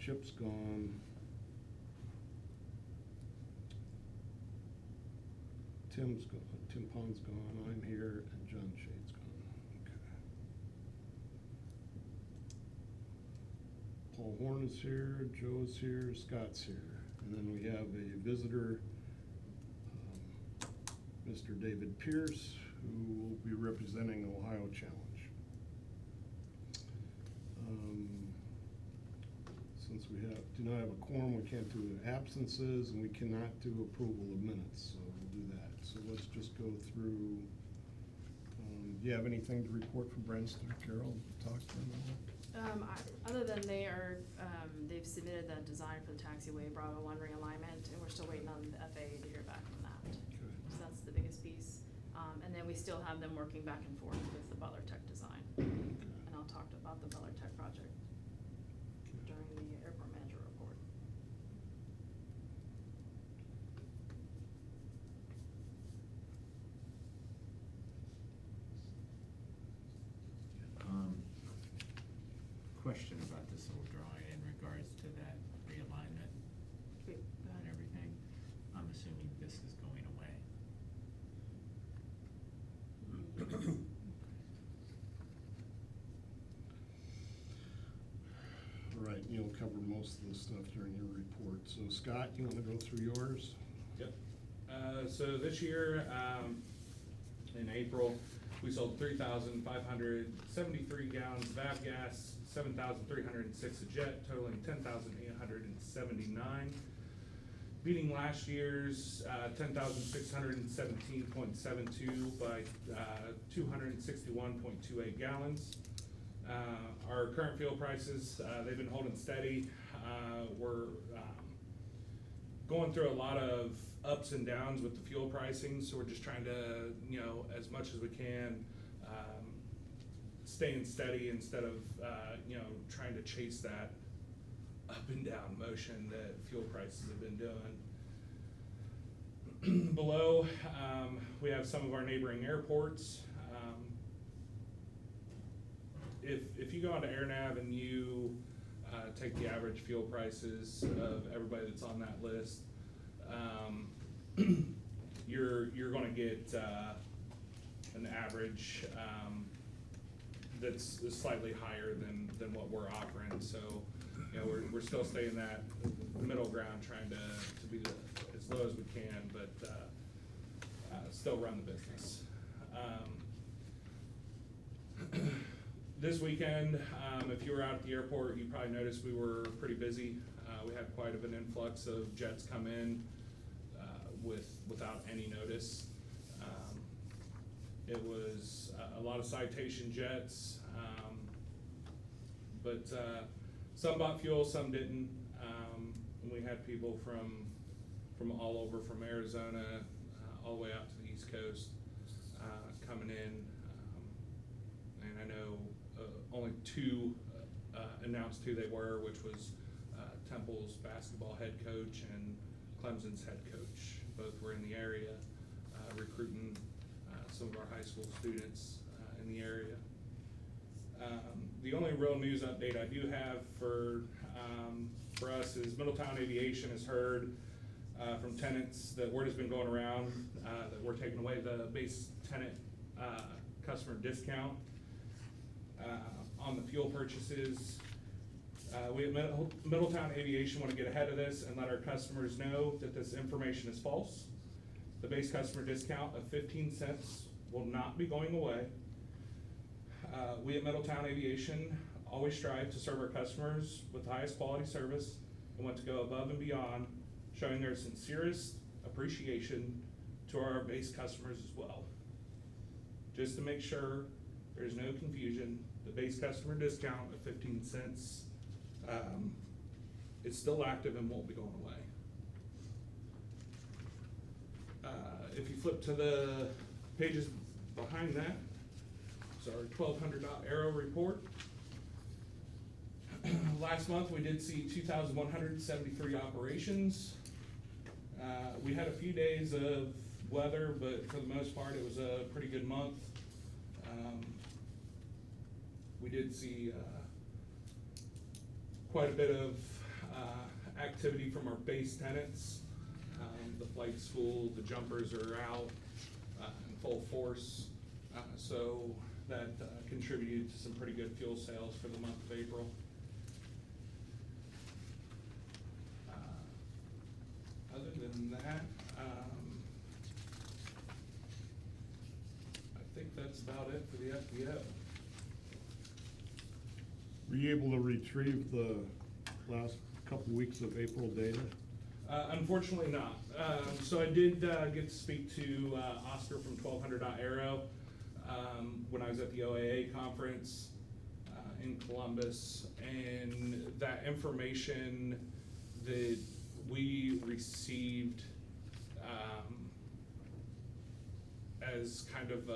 Chip's gone. Tim's gone. Tim Pond's gone. I'm here, and John Shade's gone. Okay. Paul Horn is here. Joe's here. Scott's here, and then we have a visitor, Mr. David Pierce, who will be representing Ohio Challenge. Since we do not have a quorum, we can't do absences, and we cannot do approval of minutes, so we'll do that. So let's just go through. Do you have anything to report from Brenston or Carol? Talk to them all? Other than they've submitted the design for the taxiway Bravo 1 realignment, and we're still waiting on the FAA to hear back from that. Okay. So that's the biggest piece. And then we still have them working back and forth with the Butler Tech design. Okay. And I'll talk about the Butler Tech project during the airport manager report. Question about this whole drawing in regards to that realignment Wait, go and ahead. everything. I'm assuming this is going away. Right, you'll cover most of the stuff during your report. So Scott, you wanna go through yours? Yep. So this year, in April, we sold 3,573 gallons of avgas, 7,306 of jet, totaling 10,879. Beating last year's 10,617.72 by 261.28 gallons. Our current fuel prices, they've been holding steady. We're going through a lot of ups and downs with the fuel pricing, so we're just trying to, as much as we can, staying steady instead of, trying to chase that up and down motion that fuel prices have been doing. Below, we have some of our neighboring airports. If you go onto AirNav and you take the average fuel prices of everybody that's on that list, you're going to get an average that's slightly higher than what we're offering. So, we're still staying that middle ground, trying to be as low as we can, but still run the business. This weekend, if you were out at the airport, you probably noticed we were pretty busy. We had quite of an influx of jets come in without any notice. It was a lot of citation jets, but some bought fuel, some didn't. And we had people from all over, from Arizona all the way out to the East Coast coming in. And I know only two announced who they were, which was Temple's basketball head coach and Clemson's head coach. Both were in the area recruiting some of our high school students in the area. The only real news update I do have for us is Middletown Aviation has heard from tenants that word has been going around that we're taking away the base tenant customer discount on the fuel purchases. We at Middletown Aviation want to get ahead of this and let our customers know that this information is false. The base customer discount of 15 cents will not be going away. We at Middletown Aviation always strive to serve our customers with the highest quality service and want to go above and beyond, showing their sincerest appreciation to our base customers as well. Just to make sure there's no confusion, the base customer discount of 15 cents is still active and won't be going away. If you flip to the pages behind that, it's our 1200 Aero report. Last month we did see 2,173 operations. We had a few days of weather, but for the most part it was a pretty good month. We did see quite a bit of activity from our base tenants. The flight school, the jumpers are out in full force, so that contributed to some pretty good fuel sales for the month of April. Other than that, I think that's about it for the FBO. Were you able to retrieve the last couple weeks of April data? Unfortunately not. So I did get to speak to Oscar from 1200.aero when I was at the OAA conference in Columbus, and that information that we received as kind of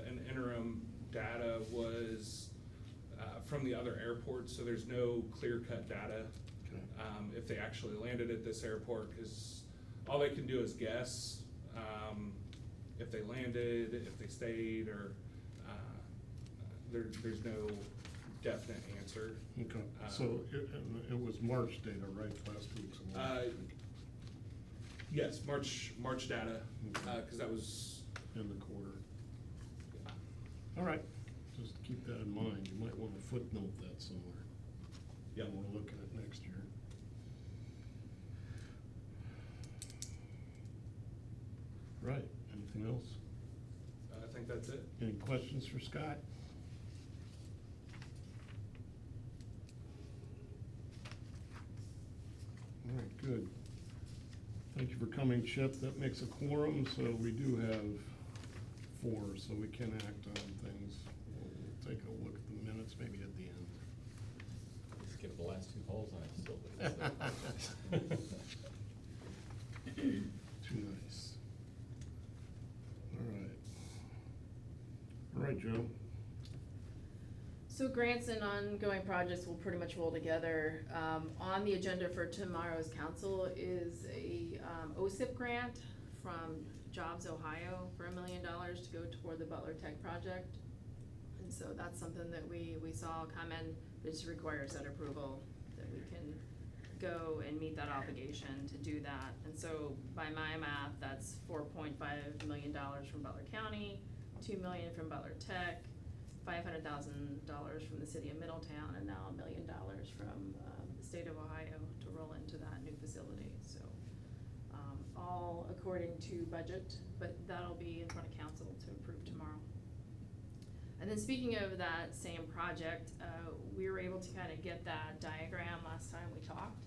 an interim data was from the other airports, so there's no clear-cut data if they actually landed at this airport, because all they can do is guess if they landed, if they stayed, or there's no definite answer. Okay, so it was March data, right, last week's? Yes, March data, because that was in the quarter. All right, just keep that in mind. You might want to footnote that somewhere. Yeah, when we're looking at next year. Right, anything else? I think that's it. Any questions for Scott? All right, good. Thank you for coming, Chip. That makes a quorum, so we do have 4, so we can act on things. We'll take a look at the minutes maybe at the end. Skip the last 2 holes and I still didn't. Too nice. All right, Joe. So grants and ongoing projects will pretty much roll together. On the agenda for tomorrow's council is a OSIP grant from Jobs Ohio for $1 million to go toward the Butler Tech project. And so that's something that we saw come in. It just requires that approval that we can go and meet that obligation to do that. And so by my math, that's $4.5 million from Butler County, $2 million from Butler Tech, $500,000 from the city of Middletown, and now $1 million from the state of Ohio to roll into that new facility. So all according to budget, but that'll be in front of council to approve tomorrow. And then speaking of that same project, we were able to kind of get that diagram last time we talked,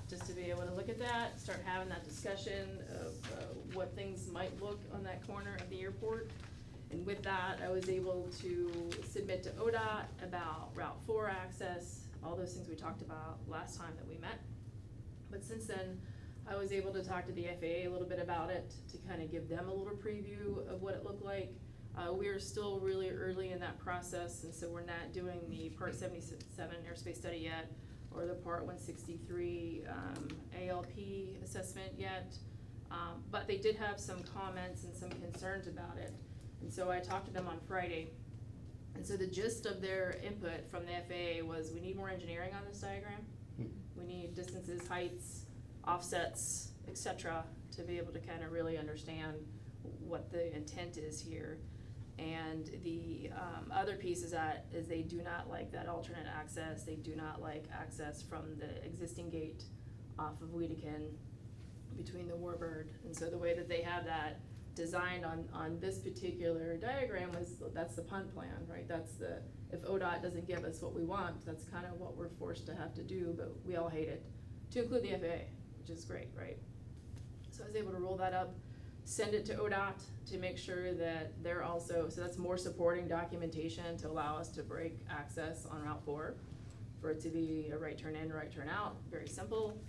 just to be able to look at that, start having that discussion of what things might look on that corner of the airport. And with that, I was able to submit to ODOT about Route 4 access, all those things we talked about last time that we met. But since then, I was able to talk to the FAA a little bit about it, to kind of give them a little preview of what it looked like. We are still really early in that process, and so we're not doing the Part 77 airspace study yet, or the Part 163 ALP assessment yet. But they did have some comments and some concerns about it. And so I talked to them on Friday. And so the gist of their input from the FAA was, we need more engineering on this diagram. We need distances, heights, offsets, etc., to be able to kind of really understand what the intent is here. And the other piece is they do not like that alternate access. They do not like access from the existing gate off of Wedekind between the Warbird. And so the way that they have that designed on this particular diagram that's the punt plan, right? That's if ODOT doesn't give us what we want, that's kind of what we're forced to have to do, but we all hate it, to include the FAA, which is great, right? So I was able to roll that up, send it to ODOT to make sure that they're also, so that's more supporting documentation to allow us to break access on Route 4, for it to be a right turn in, right turn out, very simple.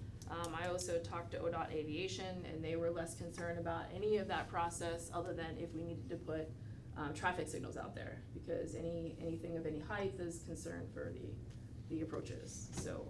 I also talked to ODOT Aviation, and they were less concerned about any of that process other than if we needed to put traffic signals out there, because anything of any height is concern for the approaches. So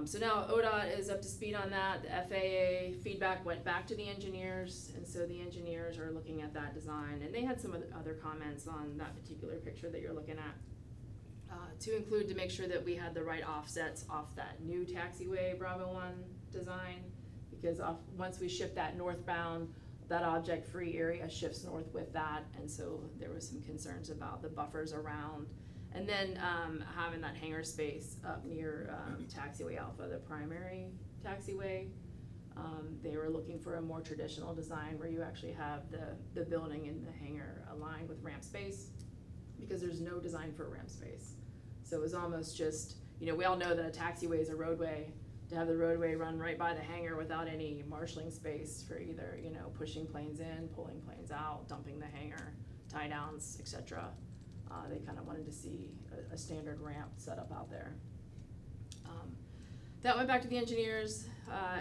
so now ODOT is up to speed on that. The FAA feedback went back to the engineers, and so the engineers are looking at that design, and they had some other comments on that particular picture that you're looking at. to include to make sure that we had the right offsets off that new taxiway Bravo 1 design. Because once we shift that northbound, that object-free area shifts north with that, and so there was some concerns about the buffers around. And then having that hangar space up near taxiway Alpha, the primary taxiway. They were looking for a more traditional design where you actually have the building and the hangar aligned with ramp space, because there's no design for ramp space. So it was almost just, we all know that a taxiway is a roadway. To have the roadway run right by the hangar without any marshaling space for either, pushing planes in, pulling planes out, dumping the hangar, tie downs, etc. They kind of wanted to see a standard ramp set up out there. That went back to the engineers.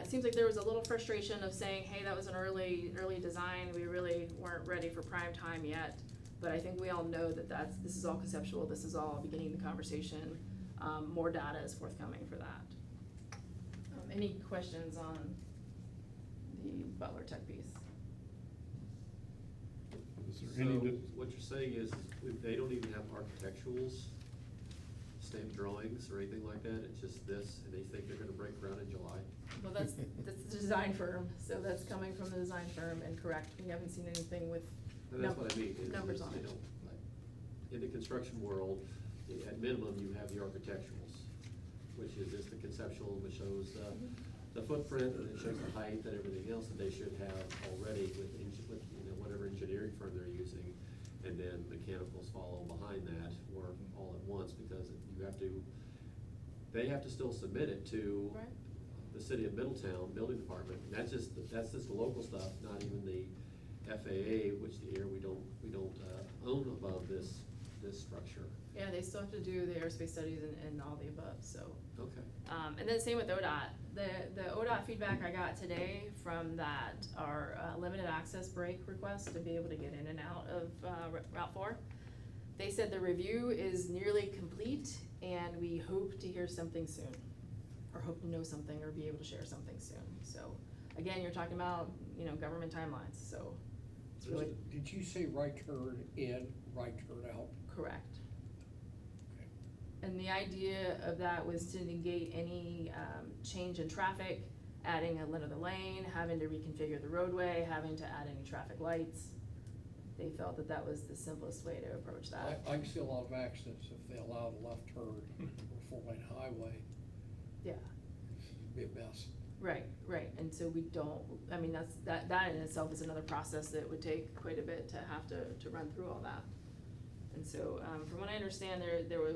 It seems like there was a little frustration of saying, hey, that was an early design. We really weren't ready for prime time yet. But I think we all know that this is all conceptual. This is all beginning the conversation. More data is forthcoming for that. Any questions on the Butler Tech piece? Is there So any, what you're saying is they don't even have architecturals, stamp drawings or anything like that, it's just this, and they think they're gonna break ground in July? Well, that's the design firm, so that's coming from the design firm, and correct, we haven't seen anything with And that's what I mean, is, numbers on you it. know, like, in the construction world, at minimum, you have the architecturals, which is just the conceptual, which shows the footprint, and it shows the height and everything else that they should have already with whatever engineering firm they're using, and then mechanicals follow behind that, or all at once, because they have to still submit it to Right. the city of Middletown Building Department, and that's just the local stuff, not even the FAA, which we don't own above this structure. Yeah, they still have to do the aerospace studies and all the above, so. Okay. And then same with ODOT. The ODOT feedback I got today from our limited access break request to be able to get in and out of Route 4. They said the review is nearly complete, and we hope to hear something soon, or hope to know something or be able to share something soon. So again, you're talking about, government timelines, so it's really Did you say right turn in, right turn out? correct. Okay. And the idea of that was to negate any change in traffic, adding another lane, having to reconfigure the roadway, having to add any traffic lights. They felt that that was the simplest way to approach that. I can see a lot of accidents if they allow the left turn or four-lane highway, Yeah, it'd be a mess. right, and so we don't, that in itself is another process that would take quite a bit to have to run through all that. And so, from what I understand,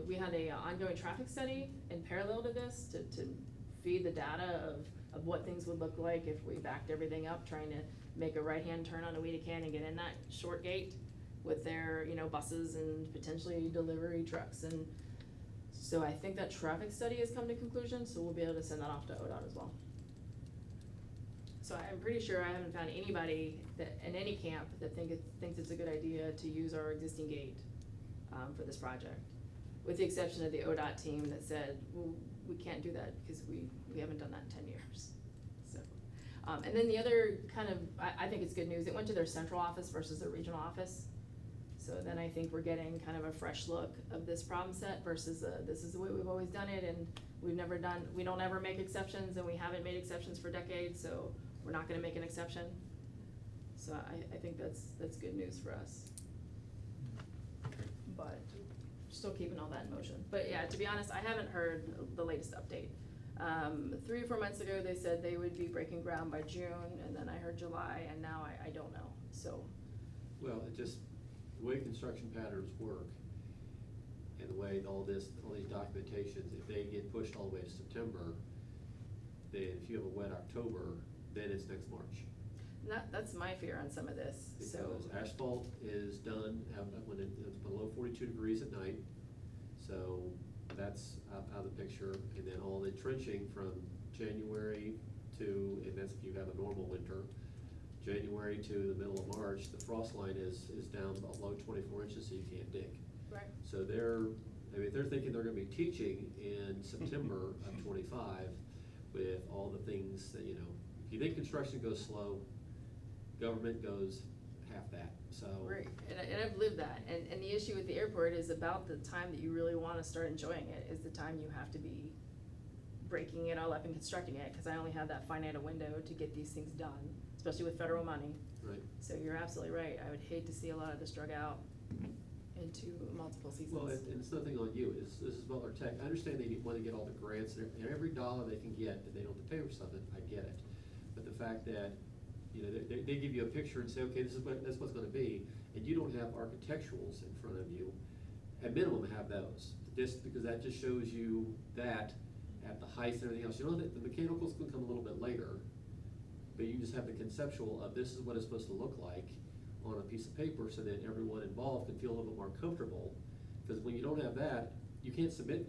we had a ongoing traffic study in parallel to this to feed the data of what things would look like if we backed everything up, trying to make a right-hand turn on Can and get in that short gate with their, buses and potentially delivery trucks. And so I think that traffic study has come to conclusion, so we'll be able to send that off to ODOT as well. So I'm pretty sure I haven't found anybody in any camp that thinks it's a good idea to use our existing gate for this project, with the exception of the ODOT team that said, well, we can't do that because we haven't done that in 10 years. So, and then the other kind of, I think it's good news, it went to their central office versus their regional office. So then I think we're getting kind of a fresh look of this problem set versus this is the way we've always done it, and we don't ever make exceptions, and we haven't made exceptions for decades, so we're not gonna make an exception. So I think that's good news for us. But still keeping all that in motion. But yeah, to be honest, I haven't heard the latest update. 3 or 4 months ago, they said they would be breaking ground by June, and then I heard July, and now I don't know, so. Well, the way construction patterns work, and the way all these documentations, if they get pushed all the way to September, then if you have a wet October, then it's next March. That's my fear on some of this, so. Because asphalt is done when it's below 42 degrees at night, so that's out of the picture. And then all the trenching from January to, and that's if you have a normal winter, January to the middle of March, the frost line is down below 24 inches, so you can't dig. Right. So they're thinking they're gonna be teaching in September of 25 with all the things that, if you think construction goes slow, government half that, so. Right, and I've lived that, and the issue with the airport is about the time that you really wanna start enjoying it, is the time you have to be breaking it all up and constructing it, cause I only have that finite a window to get these things done, especially with federal money. Right. So you're absolutely right, I would hate to see a lot of this drug out into multiple seasons. Well, and it's nothing on you, this is Butler Tech, I understand they wanna get all the grants, and every dollar they can get, and they don't have to pay for something, I get it. But the fact that, you know, they give you a picture and say, okay, that's what's gonna be, and you don't have architecturals in front of you, at minimum have those. Just, because that just shows you that at the heights and everything else, you know, that the mechanicals can come a little bit later, but you just have the conceptual of this is what it's supposed to look like on a piece of paper, so that everyone involved can feel a little bit more comfortable. Because when you don't have that, you can't submit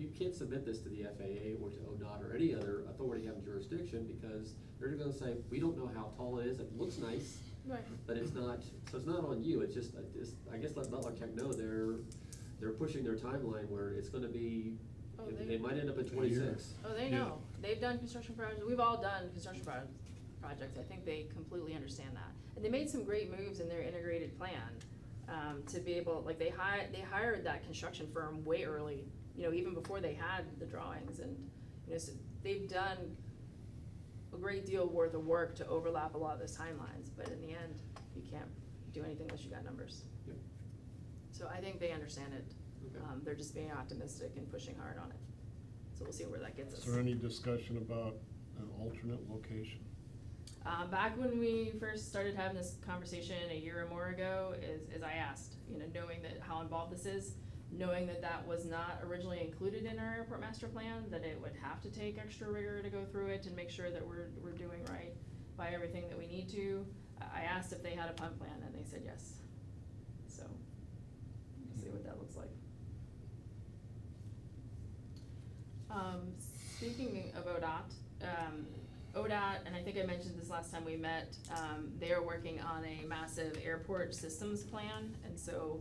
this to the FAA or to ODOT or any other authority having jurisdiction, because they're gonna say, we don't know how tall it is, it looks nice, Right. but it's not, so it's not on you, it's just, I guess let Butler Tech know they're pushing their timeline where it's gonna be, Oh, they might end up at 26. Oh, they Yeah. know, they've done construction projects, we've all done construction projects, I think they completely understand that. And they made some great moves in their integrated plan, to be able, like, they hired that construction firm way early, you know, even before they had the drawings, and, you know, so they've done a great deal worth of work to overlap a lot of those timelines, but in the end, you can't do anything unless you got numbers. Yep. So I think they understand it. Okay. They're just being optimistic and pushing hard on it. So we'll see where that gets us. Is there any discussion about an alternate location? Back when we first started having this conversation a year or more ago, is I asked, you know, knowing that how involved this is, knowing that that was not originally included in our airport master plan, that it would have to take extra rigor to go through it and make sure that we're doing right by everything that we need to. I asked if they had a pump plan, and they said yes. So, we'll see what that looks like. Speaking of ODOT, ODOT, and I think I mentioned this last time we met, they are working on a massive airport systems plan, and so,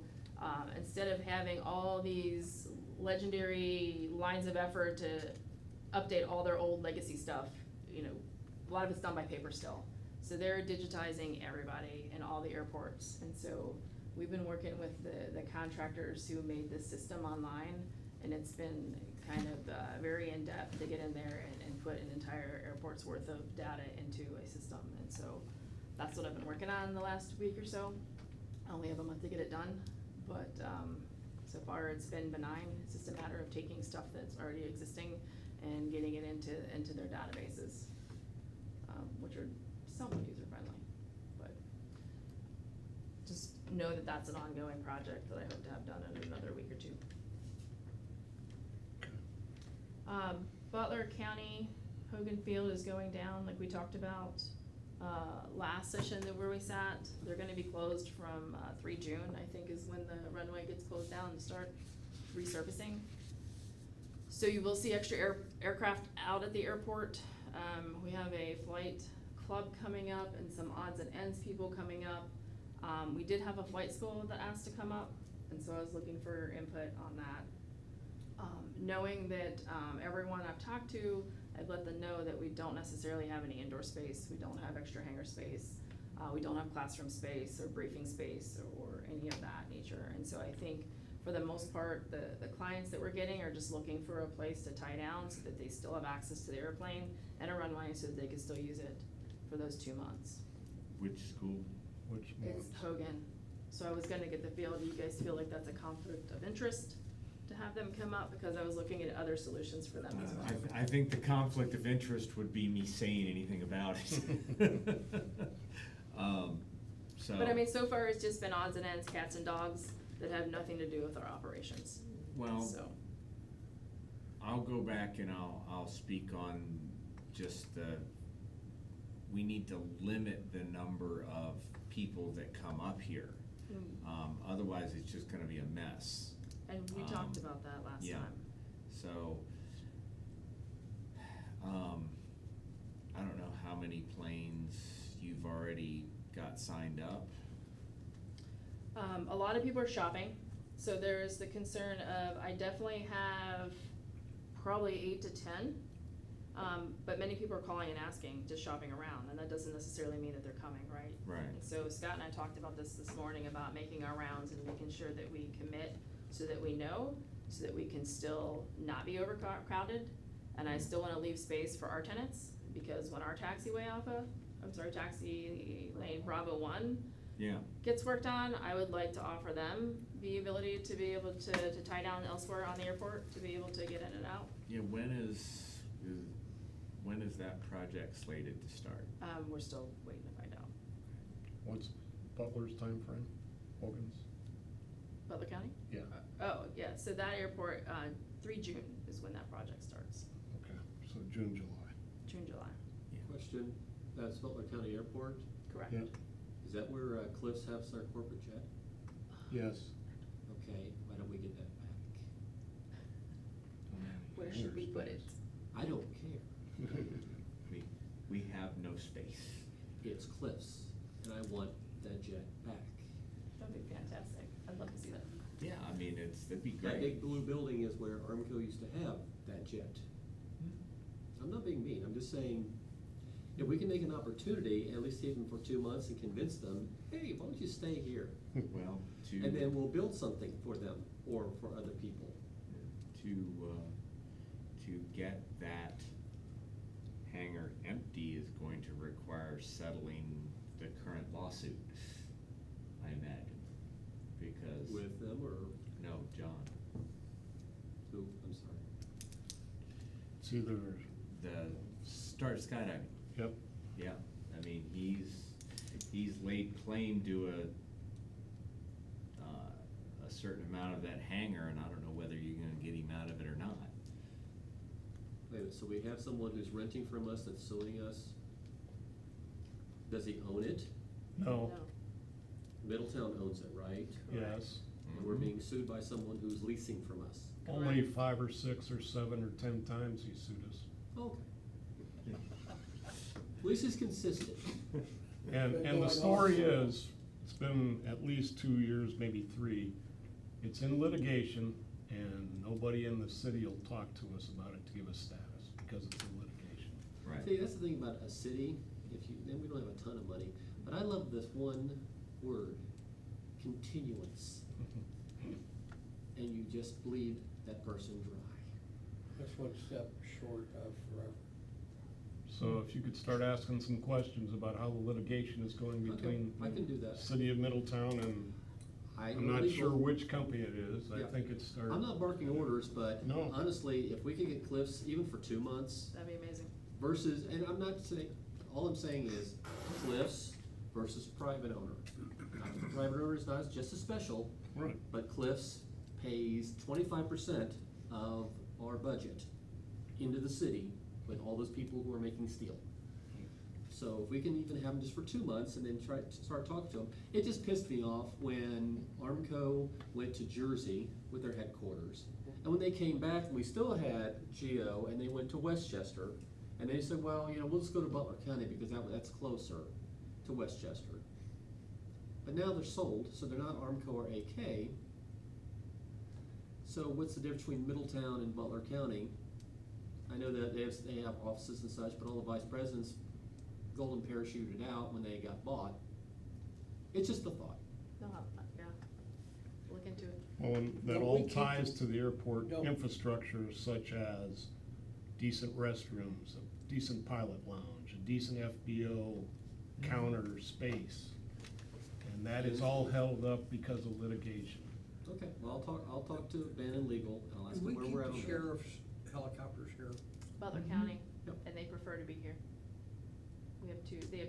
instead of having all these legendary lines of effort to update all their old legacy stuff, you know, a lot of it's done by paper still. So they're digitizing everybody in all the airports, and so we've been working with the contractors who made this system online, and it's been kind of very in-depth to get in there and put an entire airport's worth of data into a system, and so that's what I've been working on the last week or so. I only have a month to get it done, but so far it's been benign. It's just a matter of taking stuff that's already existing and getting it into their databases, which are somewhat user-friendly, but just know that that's an ongoing project that I hope to have done in another week or two. Butler County, Hogan Field is going down, like we talked about, last session where we sat. They're gonna be closed from, 3 June, I think is when the runway gets closed down and start resurfacing. So you will see extra aircraft out at the airport. We have a flight club coming up and some odds and ends people coming up. We did have a flight school that asked to come up, and so I was looking for input on that. Knowing that everyone I've talked to, I've let them know that we don't necessarily have any indoor space, we don't have extra hangar space, we don't have classroom space or briefing space or any of that nature. And so I think for the most part, the clients that we're getting are just looking for a place to tie down so that they still have access to the airplane and a runway so that they can still use it for those 2 months. Which school? Which It's month? Hogan. So I was gonna get the feel, do you guys feel like that's a conflict of interest to have them come up? Because I was looking at other solutions for them as well. I think the conflict of interest would be me saying anything about it. So. But I mean, so far it's just been odds and ends, cats and dogs that have nothing to do with our operations. Well, So, I'll go back and I'll speak on just we need to limit the number of people that come up here. Otherwise it's just gonna be a mess. and we talked about that last yeah. time. So, I don't know how many planes you've already got signed up. A lot of people are shopping, so there's the concern of, I definitely have probably 8 to 10 But many people are calling and asking, just shopping around, and that doesn't necessarily mean that they're coming, right? Right. And so Scott and I talked about this morning, about making our rounds and making sure that we commit so that we know, so that we can still not be overcrowded. And I still wanna leave space for our tenants, because when our taxi lane Bravo 1 Yeah, gets worked on, I would like to offer them the ability to be able to tie down elsewhere on the airport, to be able to get in and out. yeah, when is that project slated to start? We're still waiting to find out. What's Butler's timeframe? Hogan's? Butler County? Yeah, Oh, yeah, so that airport, 3 June is when that project starts, okay, so June, July. June, July, Question, that's Butler County Airport, correct? Yeah, is that where Cliffs has their corporate jet? yes. Okay, why don't we get that back? Where should we put it? I don't care, We have no space. it's Cliffs, and I want that jet back. That'd be fantastic, I'd love to see that. Yeah, I mean, that'd be That big great. blue building is where Armco used to have that jet. I'm not being mean, I'm just saying, if we can make an opportunity, at least even for 2 months, and convince them, hey, why don't you stay here? Well, And then we'll build something for them, or for other people. to get that hangar empty is going to require settling the current lawsuit, I imagine, because. With them, or No, John, who, I'm sorry. It's either, the Start Skydiving, yep, yeah, I mean, he's laid claim to a certain amount of that hangar, and I don't know whether you're gonna get him out of it or not. Wait a minute, so we have someone who's renting from us that's suing us? Does he own it? no, Middletown owns it, right? yes. And we're being sued by someone who's leasing from us. Only 5 or 6 or 7 or 10 times he sued us. Okay. At least it's consistent. And the story is, it's been at least 2 years, maybe 3. It's in litigation, and nobody in the city will talk to us about it to give us status, because it's in litigation. Right. See, that's the thing about a city, then we don't have a ton of money, but I love this one word, continuance. And you just bleed that person dry. That's one step short of forever. So if you could start asking some questions about how the litigation is going Okay, between I can do that. City of Middletown and, I'm not legal- sure which company it is, I Yeah. think it's started. I'm not barking orders, but No. honestly, if we could get Cliffs even for 2 months That'd be amazing. versus, and I'm not saying, all I'm saying is Cliffs versus private owner. Private owner is not just as special, Right, but Cliffs pays 25% of our budget into the city with all those people who are making steel. So if we can even have them just for 2 months and then try to start talking to them. It just pissed me off when Armco went to Jersey with their headquarters. And when they came back, we still had Geo, and they went to Westchester. And they said, well, we'll just go to Butler County because that's closer to Westchester. But now they're sold, so they're not Armco or AK. So what's the difference between Middletown and Butler County? I know that they have offices and such, but all the vice presidents golden parachuted out when they got bought. It's just a thought. No, yeah, look into it. well, and that No, we all can't- ties to the airport No. infrastructure, such as decent restrooms, a decent pilot lounge, a decent FBO counter space. And that is all held up because of litigation. Okay, well, I'll talk to Ben and legal, and I'll ask Can them we where keep we're at the on that. sheriff's helicopters here? Butler County, Yep. and they prefer to be here. They have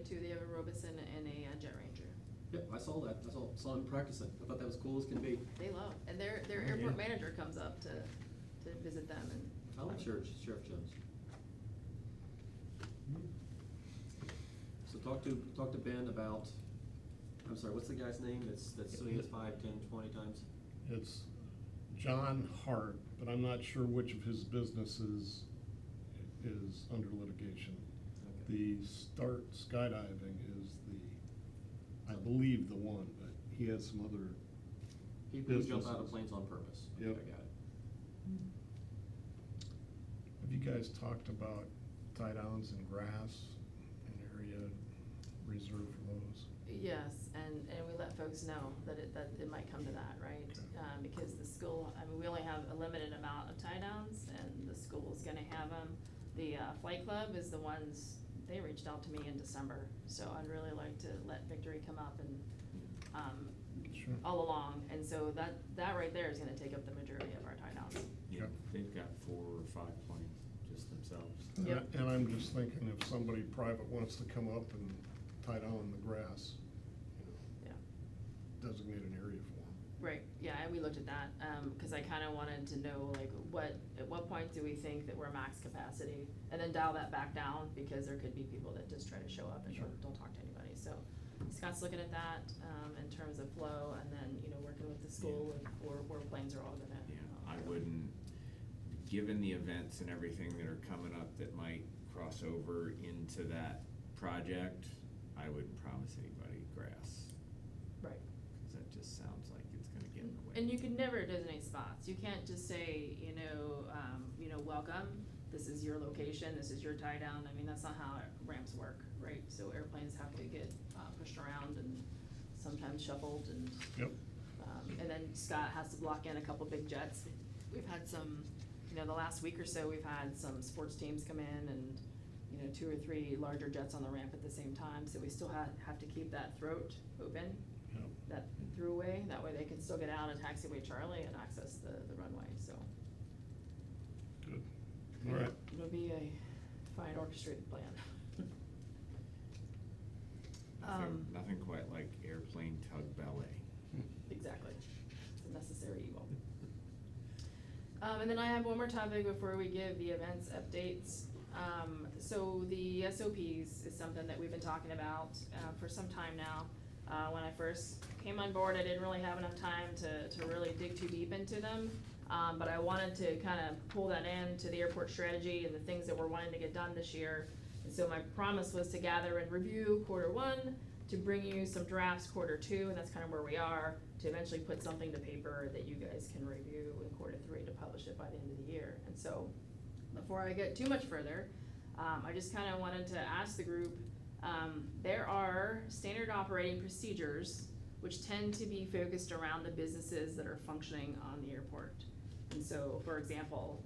two, they have a Robeson and a Jet Ranger. Yep, I saw that, saw them practicing, I thought that was cool as can be. They love, and their Oh, airport yeah. manager comes up to visit them and. I like Sheriff Jones. So talk to Ben about, I'm sorry, what's the guy's name that's suing us 5, 10, 20 times? It's John Hart, but I'm not sure which of his businesses is under litigation. Okay. The Start Skydiving is I believe the one, but he has some other, People who jump out of businesses. planes on purpose. Okay, Yep. I got it. have you guys talked about tie downs and grass, an area reserved for those? Yes, and we let folks know that it might come to that, right? Okay. Because the school, I mean, we only have a limited amount of tie downs, and the school's gonna have them. The flight club is the ones, they reached out to me in December, so I'd really like to let Victory come up and, Sure. all along, and so that right there is gonna take up the majority of our tie downs. Yeah, Yep. they've got 4 or 5 planes just themselves. Yep. And I'm just thinking if somebody private wants to come up and tie down the grass, you know, Yeah. designate an area for them. Right, yeah, and we looked at that, cause I kinda wanted to know, like, at what point do we think that we're max capacity? And then dial that back down, because there could be people that just try to show up and Sure. don't talk to anybody, so. Scott's looking at that, in terms of flow, and then, you know, working with the school and where planes are all gonna. Yeah, I wouldn't, given the events and everything that are coming up that might cross over into that project, I wouldn't promise anybody grass, Right. cause that just sounds like it's gonna get in the way. And you can never designate spots, you can't just say, welcome, this is your location, this is your tie down, I mean, that's not how ramps work, right? So airplanes have to get, pushed around and sometimes shuffled and. Yep. And then Scott has to block in a couple big jets. We've had some, the last week or so, we've had some sports teams come in and, 2 or 3 larger jets on the ramp at the same time, so we still have to keep that throat open, Yep. that throughway, that way they can still get out of taxiway Charlie and access the runway, so. Good. All right. It'll be a fine orchestrated plan. Nothing quite like airplane tug ballet. Exactly, it's a necessary evil. And then I have one more topic before we give the events updates. So the SOPs is something that we've been talking about, for some time now. When I first came on board, I didn't really have enough time to really dig too deep into them. But I wanted to kind of pull that into the airport strategy and the things that we're wanting to get done this year. And so my promise was to gather and review Q1, to bring you some drafts Q2, and that's kind of where we are, to eventually put something to paper that you guys can review in Q3 to publish it by the end of the year. And so, before I get too much further, I just kind of wanted to ask the group, there are standard operating procedures which tend to be focused around the businesses that are functioning on the airport. And so, for example,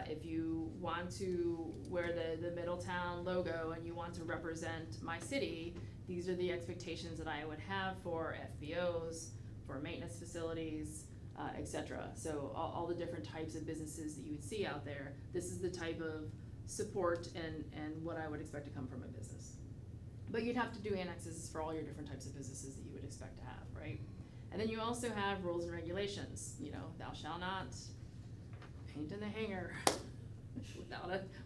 if you want to wear the Middletown logo and you want to represent my city, these are the expectations that I would have for FBOs, for maintenance facilities, et cetera. So all the different types of businesses that you would see out there, this is the type of support and what I would expect to come from a business. But you'd have to do annexes for all your different types of businesses that you would expect to have, right? And then you also have rules and regulations, thou shalt not paint in the hangar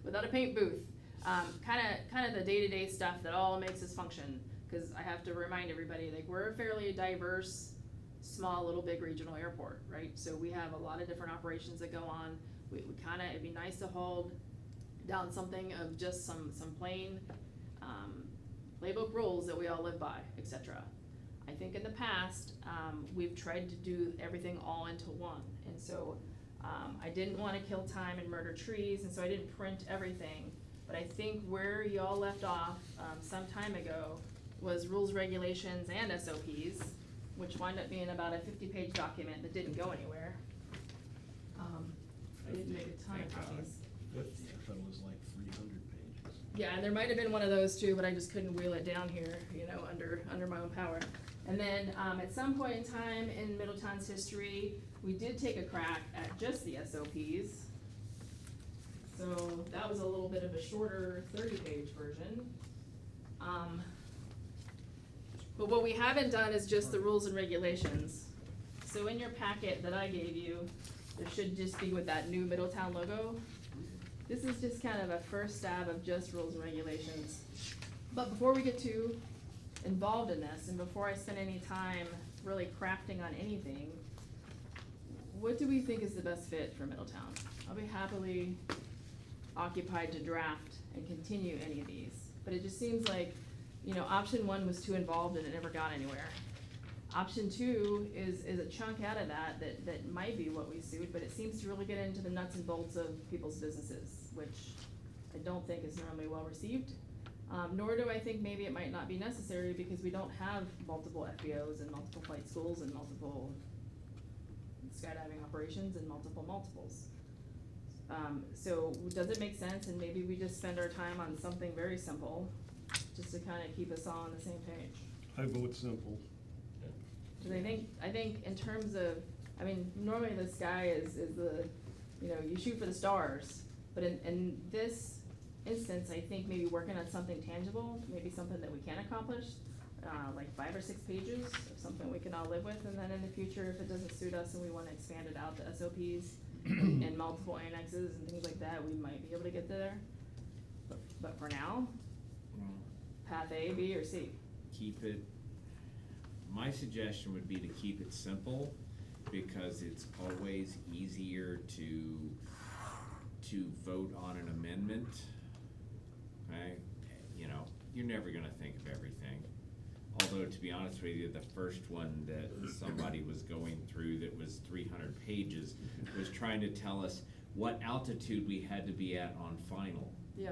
without a paint booth. Kind of the day-to-day stuff that all makes us function, because I have to remind everybody, like, we're a fairly diverse, small, little big regional airport, right? So we have a lot of different operations that go on. It'd be nice to hold down something of just some plain playbook rules that we all live by, et cetera. I think in the past, we've tried to do everything all into one, and so I didn't want to kill time and murder trees, and so I didn't print everything. But I think where y'all left off some time ago was rules, regulations, and SOPs, which wound up being about a 50-page document that didn't go anywhere. I didn't make a ton of copies. I thought it was like 300 pages. Yeah, and there might have been one of those too, but I just couldn't wheel it down here, under my own power. And then, at some point in time in Middletown's history, we did take a crack at just the SOPs. So that was a little bit of a shorter 30-page version. But what we haven't done is just the rules and regulations. So in your packet that I gave you, there should just be with that new Middletown logo. This is just kind of a first stab of just rules and regulations. But before we get too involved in this, and before I spend any time really crafting on anything, what do we think is the best fit for Middletown? I'll be happily occupied to draft and continue any of these, but it just seems like, option 1 was too involved and it never got anywhere. Option 2 is a chunk out of that might be what we suit, but it seems to really get into the nuts and bolts of people's businesses, which I don't think is normally well received. Nor do I think maybe it might not be necessary because we don't have multiple FBOs and multiple flight schools and multiple skydiving operations and multiples. So does it make sense, and maybe we just spend our time on something very simple, just to kind of keep us all on the same page? I vote simple. Cause I think in terms of, I mean, normally the sky is the, you know, you shoot for the stars, but in this instance, I think maybe working on something tangible, maybe something that we can accomplish, like 5 or 6 pages of something we can all live with, and then in the future, if it doesn't suit us and we wanna expand it out to SOPs and multiple annexes and things like that, we might be able to get there. But for now, path A, B, or C? Keep it, my suggestion would be to keep it simple, because it's always easier to vote on an amendment. Okay, you know, you're never gonna think of everything. Although, to be honest with you, the first one that somebody was going through that was 300 pages was trying to tell us what altitude we had to be at on final. Yeah.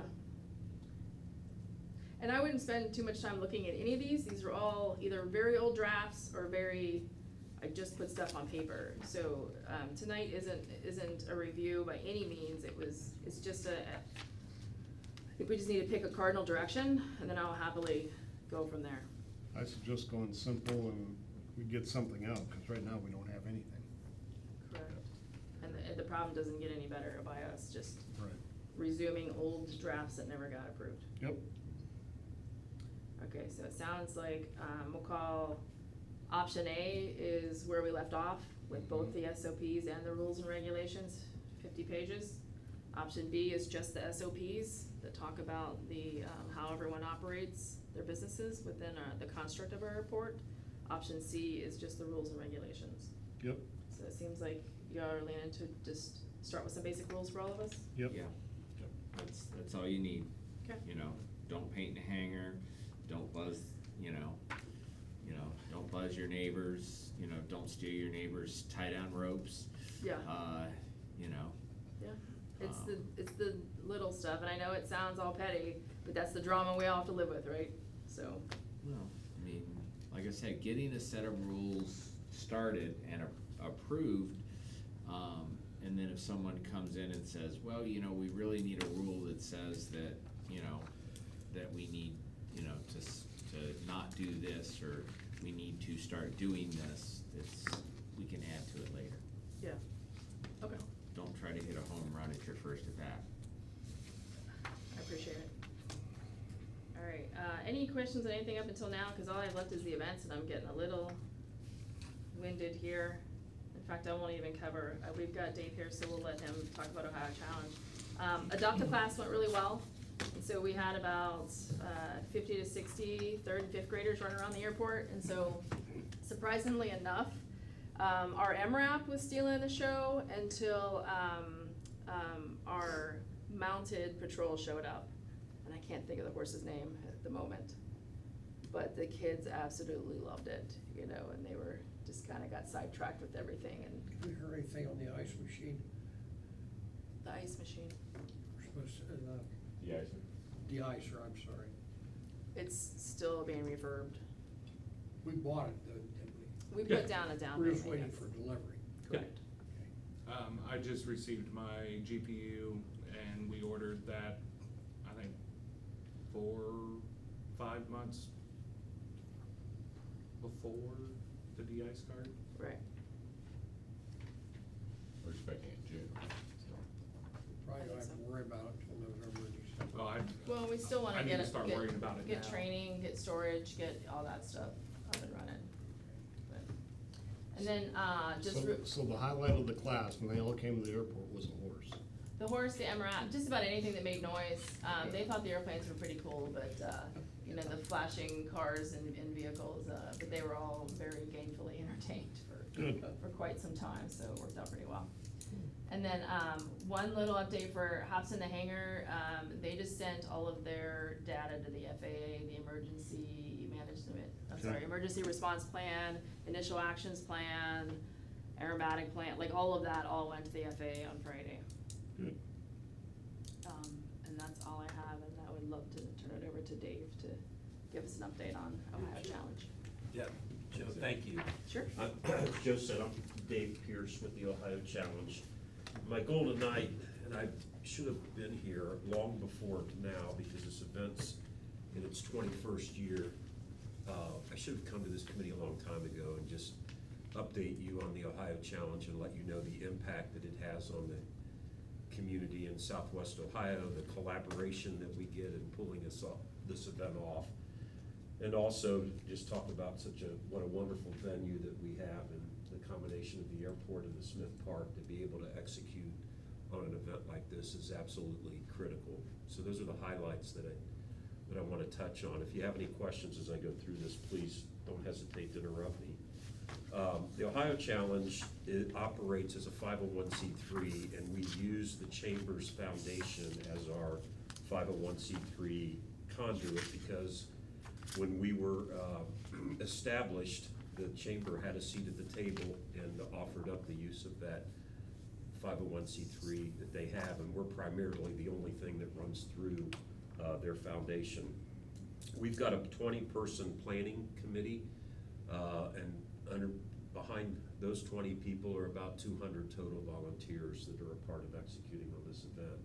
And I wouldn't spend too much time looking at any of these. These are all either very old drafts or I just put stuff on paper. So, tonight isn't a review by any means. It's just I think we just need to pick a cardinal direction, and then I'll happily go from there. I suggest going simple and we get something out, because right now we don't have anything. Correct. And the problem doesn't get any better by us just Right. resuming old drafts that never got approved. Yep. Okay, so it sounds like, we'll call option A is where we left off with both the SOPs and the rules and regulations, 50 pages. Option B is just the SOPs that talk about the, how everyone operates their businesses within the construct of our report. Option C is just the rules and regulations. Yep. So it seems like you are leaning to just start with some basic rules for all of us? Yep. Yeah, that's all you need. Okay. You know, don't paint in a hanger, don't buzz, don't buzz your neighbors, don't steal your neighbors' tie-down ropes. Yeah. Yeah. It's the little stuff, and I know it sounds all petty, but that's the drama we all have to live with, right? So. Well, I mean, like I said, getting a set of rules started and approved, and then if someone comes in and says, well, we really need a rule that says that, that we need, to not do this, or we need to start doing this, we can add to it later. Yeah. Okay. Don't try to hit a home run at your first at bat. I appreciate it. All right, any questions on anything up until now? Cause all I've left is the events, and I'm getting a little winded here. In fact, I won't even cover, we've got Dave here, so we'll let him talk about Ohio Challenge. Adopt a Class went really well. And so we had about 50 to 60 third and fifth graders running around the airport. And so surprisingly enough, our MRAP was stealing the show until our mounted patrol showed up. And I can't think of the horse's name at the moment. But the kids absolutely loved it, and they were just kind of got sidetracked with everything. And Have you heard anything on the ice machine? the ice machine, We're supposed to, The ice. de-icer, I'm sorry. it's still being refurbed. We bought it, though, didn't we? We put down a down We're payment. just waiting yes. for delivery. Correct. I just received my GPU and we ordered that, I think, 4-5 months before the de-ice card. Right. We're expecting it in June, so. Probably don't have to worry about it until November or December. Well, we still wanna I need get to it, start get, worrying about it get now. training, get storage, get all that stuff up and running. But- And then, So the highlight of the class, when they all came to the airport, was a horse. the horse, the MRAP, just about anything that made noise. They thought the airplanes were pretty cool, but, the flashing cars and vehicles, but they were all very gainfully entertained Good. for quite some time, so it worked out pretty well. And then, one little update for Hops in the Hangar, they just sent all of their data to the FAA, the emergency response plan, initial actions plan, aerobatic plan, like all of that all went to the FAA on Friday. Good. And that's all I have, and I would love to turn it over to Dave to give us an update on Ohio Challenge. Yeah, Joe, thank you. Sure. As Joe said, I'm Dave Pierce with the Ohio Challenge. My goal tonight, and I should have been here long before now because this event's in its 21st year. I should have come to this committee a long time ago and just update you on the Ohio Challenge and let you know the impact that it has on the community in Southwest Ohio, the collaboration that we get in pulling this event off. And also just talk about what a wonderful venue that we have, and the combination of the airport and the Smith Park to be able to execute on an event like this is absolutely critical. So those are the highlights that I want to touch on. If you have any questions as I go through this, please don't hesitate to interrupt me. The Ohio Challenge, it operates as a 501c3, and we use the Chamber's Foundation as our 501c3 conduit because when we were established, the Chamber had a seat at the table and offered up the use of that 501c3 that they have, and we're primarily the only thing that runs through their foundation. We've got a 20-person planning committee, and behind those 20 people are about 200 total volunteers that are a part of executing on this event.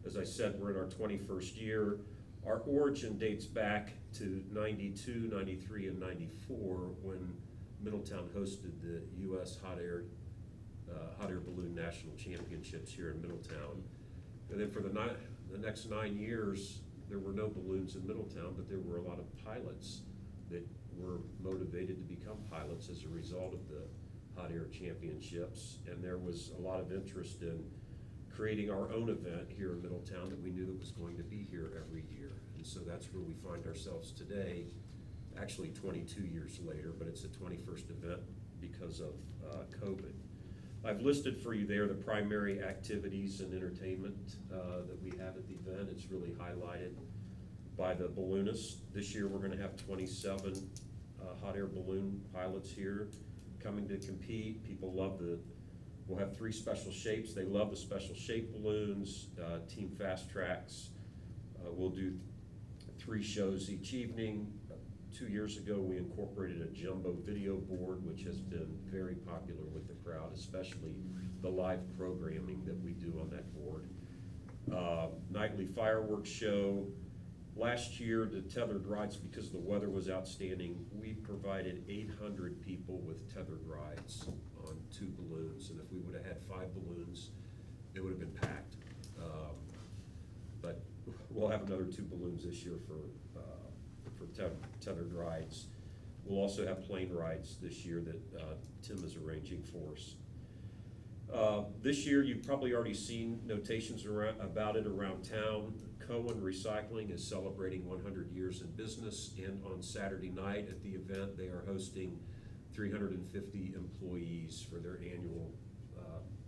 As I said, we're in our 21st year. Our origin dates back to 92, 93, and 94 when Middletown hosted the U.S. Hot Air Balloon National Championships here in Middletown. And then for the next 9 years, there were no balloons in Middletown, but there were a lot of pilots that were motivated to become pilots as a result of the Hot Air Championships. And there was a lot of interest in creating our own event here in Middletown that we knew that was going to be here every year. And so that's where we find ourselves today, actually 22 years later, but it's the 21st event because of COVID. I've listed for you there the primary activities and entertainment that we have at the event. It's really highlighted by the balloonists. This year we're going to have 27 hot air balloon pilots here coming to compete. People love we'll have 3 special shapes. They love the special shape balloons, team fast tracks. We'll do 3 shows each evening. 2 years ago, we incorporated a jumbo video board, which has been very popular with the crowd, especially the live programming that we do on that board. Nightly fireworks show. Last year, the tethered rides, because the weather was outstanding, we provided 800 people with tethered rides on 2 balloons. And if we would have had 5 balloons, it would have been packed. But we'll have another 2 balloons this year for tethered rides. We'll also have plane rides this year that Tim is arranging for us. This year, you've probably already seen notations about it around town. Cohen Recycling is celebrating 100 years in business, and on Saturday night at the event, they are hosting 350 employees for their annual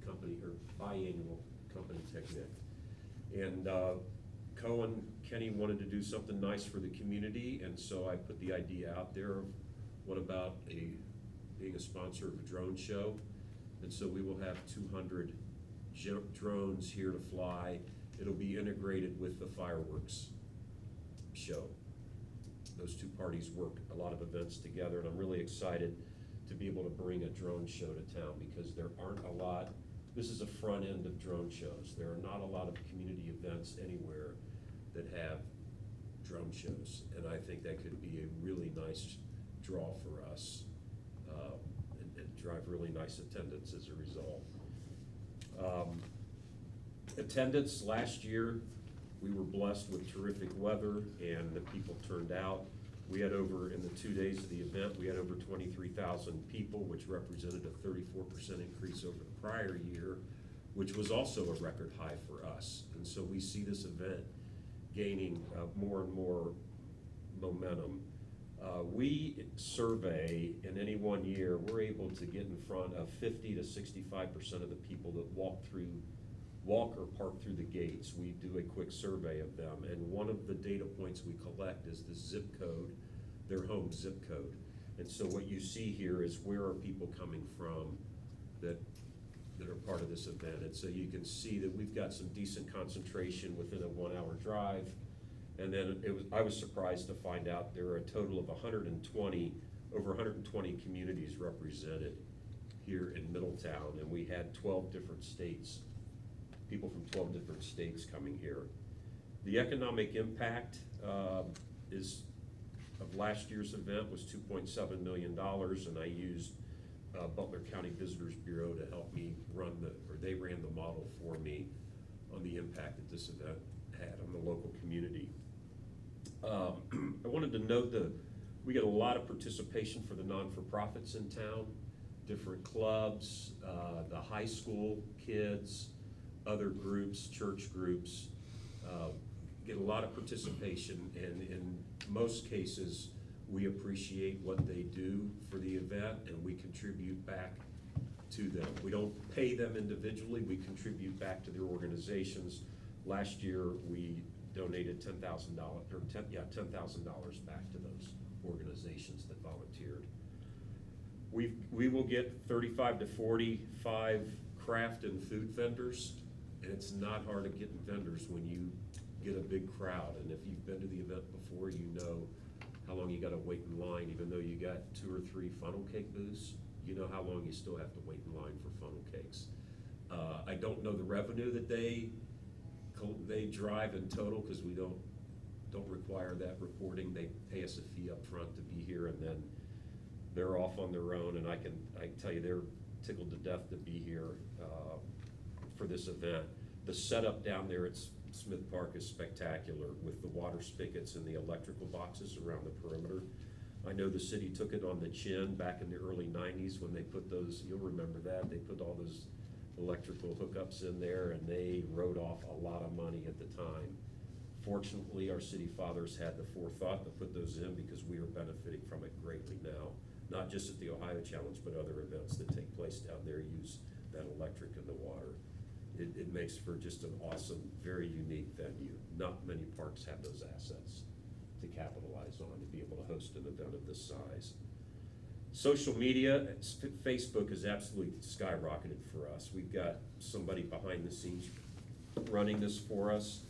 company or biannual company picnic. And Kenny wanted to do something nice for the community, and so I put the idea out there of what about being a sponsor of a drone show. And so we will have 200 drones here to fly. It'll be integrated with the fireworks show. Those 2 parties work a lot of events together, and I'm really excited to be able to bring a drone show to town because there aren't a lot. This is a front end of drone shows. There are not a lot of community events anywhere that have drone shows, and I think that could be a really nice draw for us and drive really nice attendance as a result. Attendance last year, we were blessed with terrific weather and the people turned out. We had in the 2 days of the event, we had over 23,000 people, which represented a 34% increase over the prior year, which was also a record high for us. And so we see this event gaining more and more momentum. We survey in any one year, we're able to get in front of 50 to 65% of the people that walk or park through the gates. We do a quick survey of them, and one of the data points we collect is the zip code, their home zip code. And so what you see here is where are people coming from that that are part of this event. And so you can see that we've got some decent concentration within a 1 hour drive. And then I was surprised to find out there are a total of over 120 communities represented here in Middletown, and we had 12 different states, people from 12 different states coming here. The economic impact of last year's event was $2.7 million, and I used Butler County Visitors Bureau to help me they ran the model for me on the impact that this event had on the local community. I wanted to note that we get a lot of participation for the non-for-profits in town, different clubs, the high school kids, other groups, church groups, get a lot of participation, and in most cases, we appreciate what they do for the event, and we contribute back to them. We don't pay them individually, we contribute back to their organizations. Last year, we donated $10,000 back to those organizations that volunteered. We will get 35 to 45 craft and food vendors, and it's not hard to get vendors when you get a big crowd. And if you've been to the event before, you know how long you gotta wait in line. Even though you got 2 or 3 funnel cake booths, you know how long you still have to wait in line for funnel cakes. I don't know the revenue that they drive in total, because we don't require that reporting. They pay us a fee up front to be here, and then they're off on their own. And I can tell you, they're tickled to death to be here for this event. The setup down there at Smith Park is spectacular, with the water spigots and the electrical boxes around the perimeter. I know the city took it on the chin back in the early 90s when they put those, you'll remember that, they put all those electrical hookups in there, and they wrote off a lot of money at the time. Fortunately, our city fathers had the forethought to put those in, because we are benefiting from it greatly now. Not just at the Ohio Challenge, but other events that take place down there use that electric and the water. It makes for just an awesome, very unique venue. Not many parks have those assets to capitalize on, to be able to host an event of this size. Social media, Facebook has absolutely skyrocketed for us. We've got somebody behind the scenes running this for us.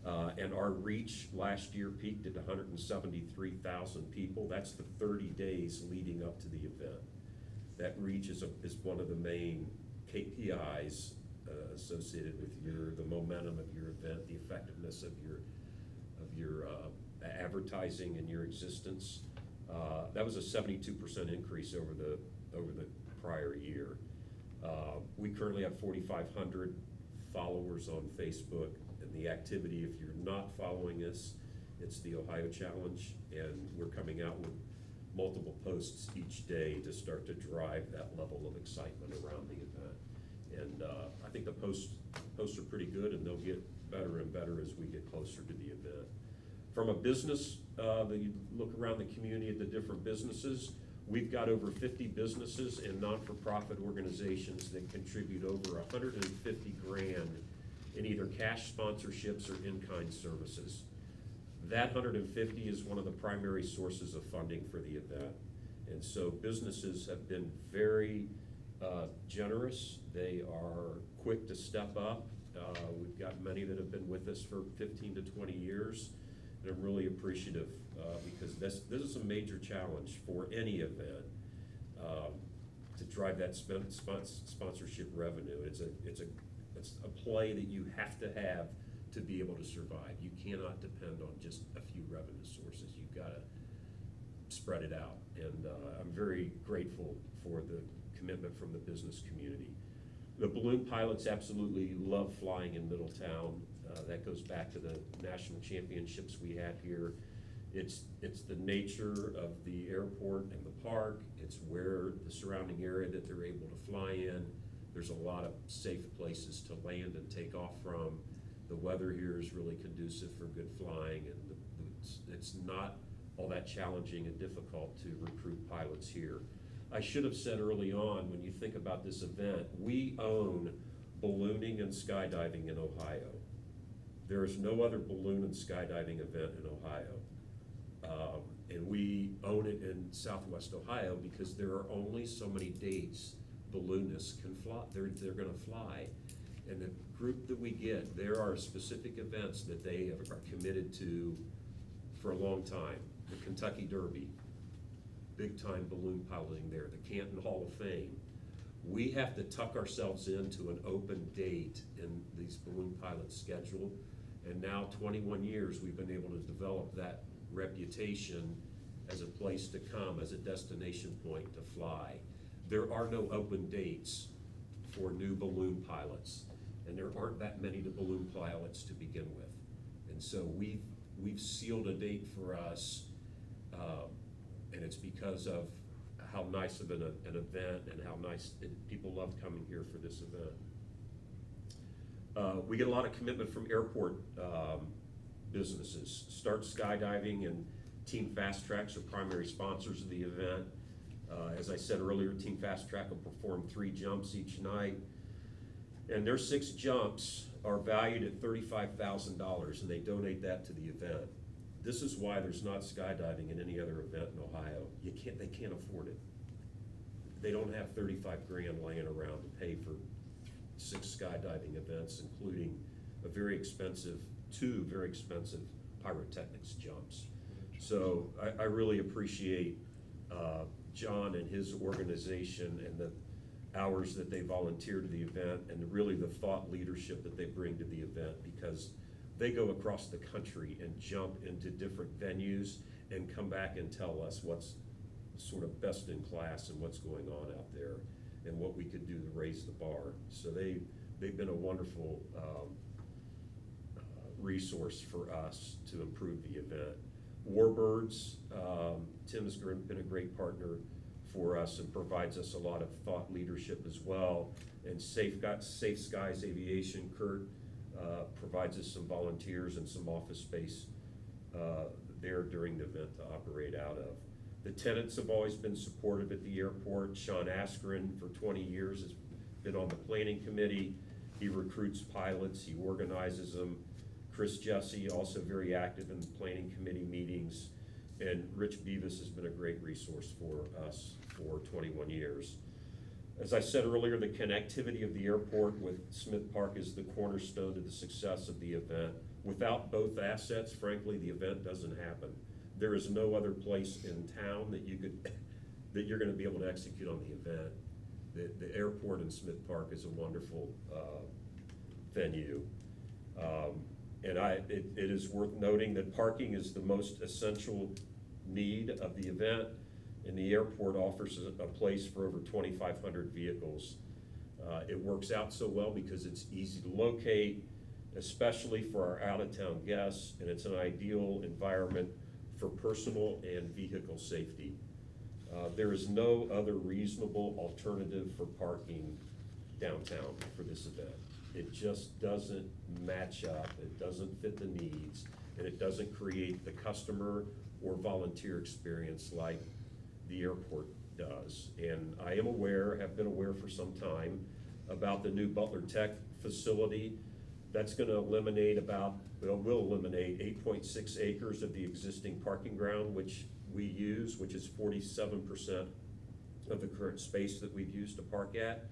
And our reach last year peaked at 173,000 people. That's the 30 days leading up to the event. That reach is one of the main KPIs associated with the momentum of your event, the effectiveness of your advertising and your existence. That was a 72% increase over the prior year. We currently have 4,500 followers on Facebook. And the activity, if you're not following us, it's the Ohio Challenge, and we're coming out with multiple posts each day to start to drive that level of excitement around the event. And I think the posts are pretty good, and they'll get better and better as we get closer to the event. From a business, you look around the community at the different businesses, we've got over 50 businesses and non-for-profit organizations that contribute over 150 grand in either cash sponsorships or in-kind services. That 150 is one of the primary sources of funding for the event. And so businesses have been very generous. They are quick to step up. We've got many that have been with us for 15 to 20 years. And I'm really appreciative because this is a major challenge for any event to drive that sponsorship revenue. It's a play that you have to be able to survive. You cannot depend on just a few revenue sources. You've got to spread it out. And I'm very grateful for the commitment from the business community. The balloon pilots absolutely love flying in Middletown. That goes back to the national championships we had here. It's the nature of the airport and the park. It's where the surrounding area that they're able to fly in. There's a lot of safe places to land and take off from. The weather here is really conducive for good flying, and it's not all that challenging and difficult to recruit pilots here. I should have said early on, when you think about this event, we own ballooning and skydiving in Ohio. There is no other balloon and skydiving event in Ohio. And we own it in Southwest Ohio because there are only so many dates balloonists can fly, they're gonna fly. And the group that we get, there are specific events that they are committed to for a long time. The Kentucky Derby, big-time balloon piloting there, the Canton Hall of Fame. We have to tuck ourselves into an open date in these balloon pilots' schedule. And now, 21 years, we've been able to develop that reputation as a place to come, as a destination point to fly. There are no open dates for new balloon pilots, and there aren't that many balloon pilots to begin with. And so we've sealed a date for us, and it's because of how nice of an event and how nice people love coming here for this event. We get a lot of commitment from airport businesses. Start Skydiving and Team Fast Tracks are primary sponsors of the event. As I said earlier, Team Fast Track will perform 3 jumps each night. And their 6 jumps are valued at $35,000, and they donate that to the event. This is why there's not skydiving in any other event in Ohio. They can't afford it. They don't have 35 grand laying around to pay for 6 skydiving events, including two very expensive pyrotechnics jumps. So I really appreciate John and his organization and the hours that they volunteer to the event, and really the thought leadership that they bring to the event, because they go across the country and jump into different venues and come back and tell us what's sort of best in class and what's going on out there and what we could do to raise the bar. So they've been a wonderful resource for us to improve the event. Warbirds, Tim has been a great partner for us and provides us a lot of thought leadership as well. And Safe Skies Aviation, Kurt, provides us some volunteers and some office space there during the event to operate out of. The tenants have always been supportive at the airport. Sean Askren, for 20 years, has been on the planning committee. He recruits pilots, he organizes them. Chris Jesse, also very active in the planning committee meetings. And Rich Beavis has been a great resource for us for 21 years. As I said earlier, the connectivity of the airport with Smith Park is the cornerstone to the success of the event. Without both assets, frankly, the event doesn't happen. There is no other place in town that you're going to be able to execute on the event. The airport in Smith Park is a wonderful venue. And it is worth noting that parking is the most essential need of the event, and the airport offers a place for over 2,500 vehicles. It works out so well because it's easy to locate, especially for our out-of-town guests, and it's an ideal environment for personal and vehicle safety. There is no other reasonable alternative for parking downtown for this event. It just doesn't match up, it doesn't fit the needs, and it doesn't create the customer or volunteer experience like the airport does. And I am aware, have been aware for some time, about the new Butler Tech facility. That's gonna eliminate will eliminate 8.6 acres of the existing parking ground, which we use, which is 47% of the current space that we've used to park at.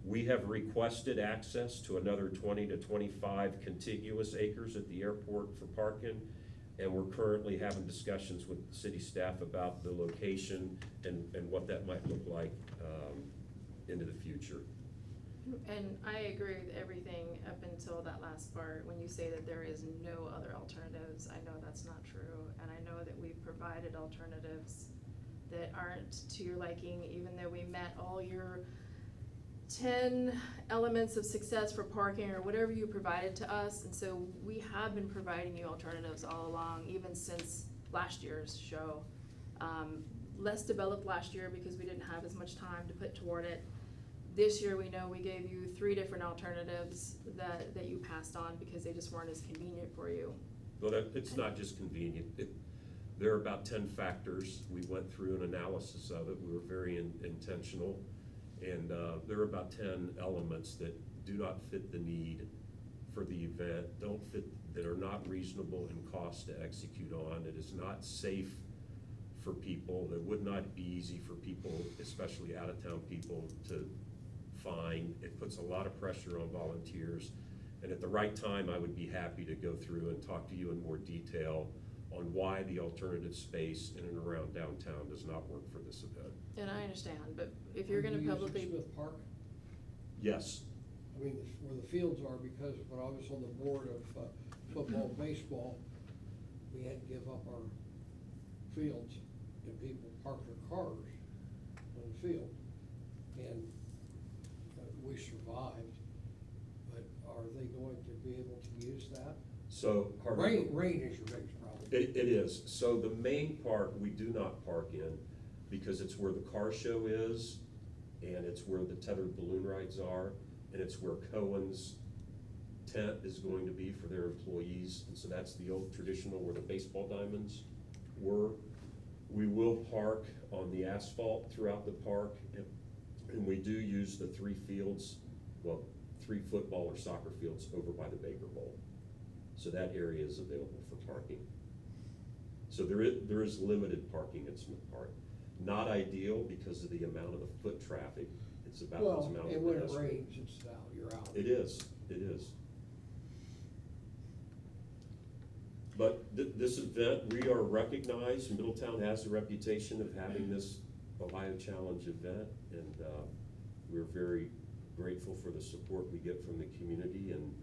We have requested access to another 20 to 25 contiguous acres at the airport for parking, and we're currently having discussions with the city staff about the location and what that might look like into the future. And I agree with everything up until that last part, when you say that there is no other alternatives. I know that's not true, and I know that we've provided alternatives that aren't to your liking, even though we met all your 10 elements of success for parking or whatever you provided to us. And so we have been providing you alternatives all along, even since last year's show. Less developed last year because we didn't have as much time to put toward it. This year we know we gave you 3 different alternatives that you passed on because they just weren't as convenient for you. Well, it's not just convenient. There are about 10 factors. We went through an analysis of it. We were very intentional. And there are about 10 elements that do not fit the need for the event, that are not reasonable in cost to execute on. It is not safe for people. It would not be easy for people, especially out-of-town people, to fine. It puts a lot of pressure on volunteers. And at the right time, I would be happy to go through and talk to you in more detail on why the alternative space in and around downtown does not work for this event. And I understand, but if you're gonna Are you using publicly, Smith Park? Yes, I mean, where the fields are, because when I was on the board of football, and baseball, we had to give up our fields, and people parked their cars on the field. And we survived, but are they going to be able to use that? so. Rain is your biggest problem. It is. So the main part, we do not park in because it's where the car show is, and it's where the tethered balloon rides are, and it's where Cohen's tent is going to be for their employees. And so that's the old traditional where the baseball diamonds were. We will park on the asphalt throughout the park, and we do use the 3 fields, well, 3 football or soccer fields over by the Baker Bowl. So that area is available for parking. So there is limited parking at Smith Park. Not ideal because of the amount of the foot traffic. It's about Well, this amount of and when it pedestrian. rains, it's out, you're out. It is. But this event, we are recognized, Middletown has a reputation of having this Ohio Challenge event, and we're very grateful for the support we get from the community and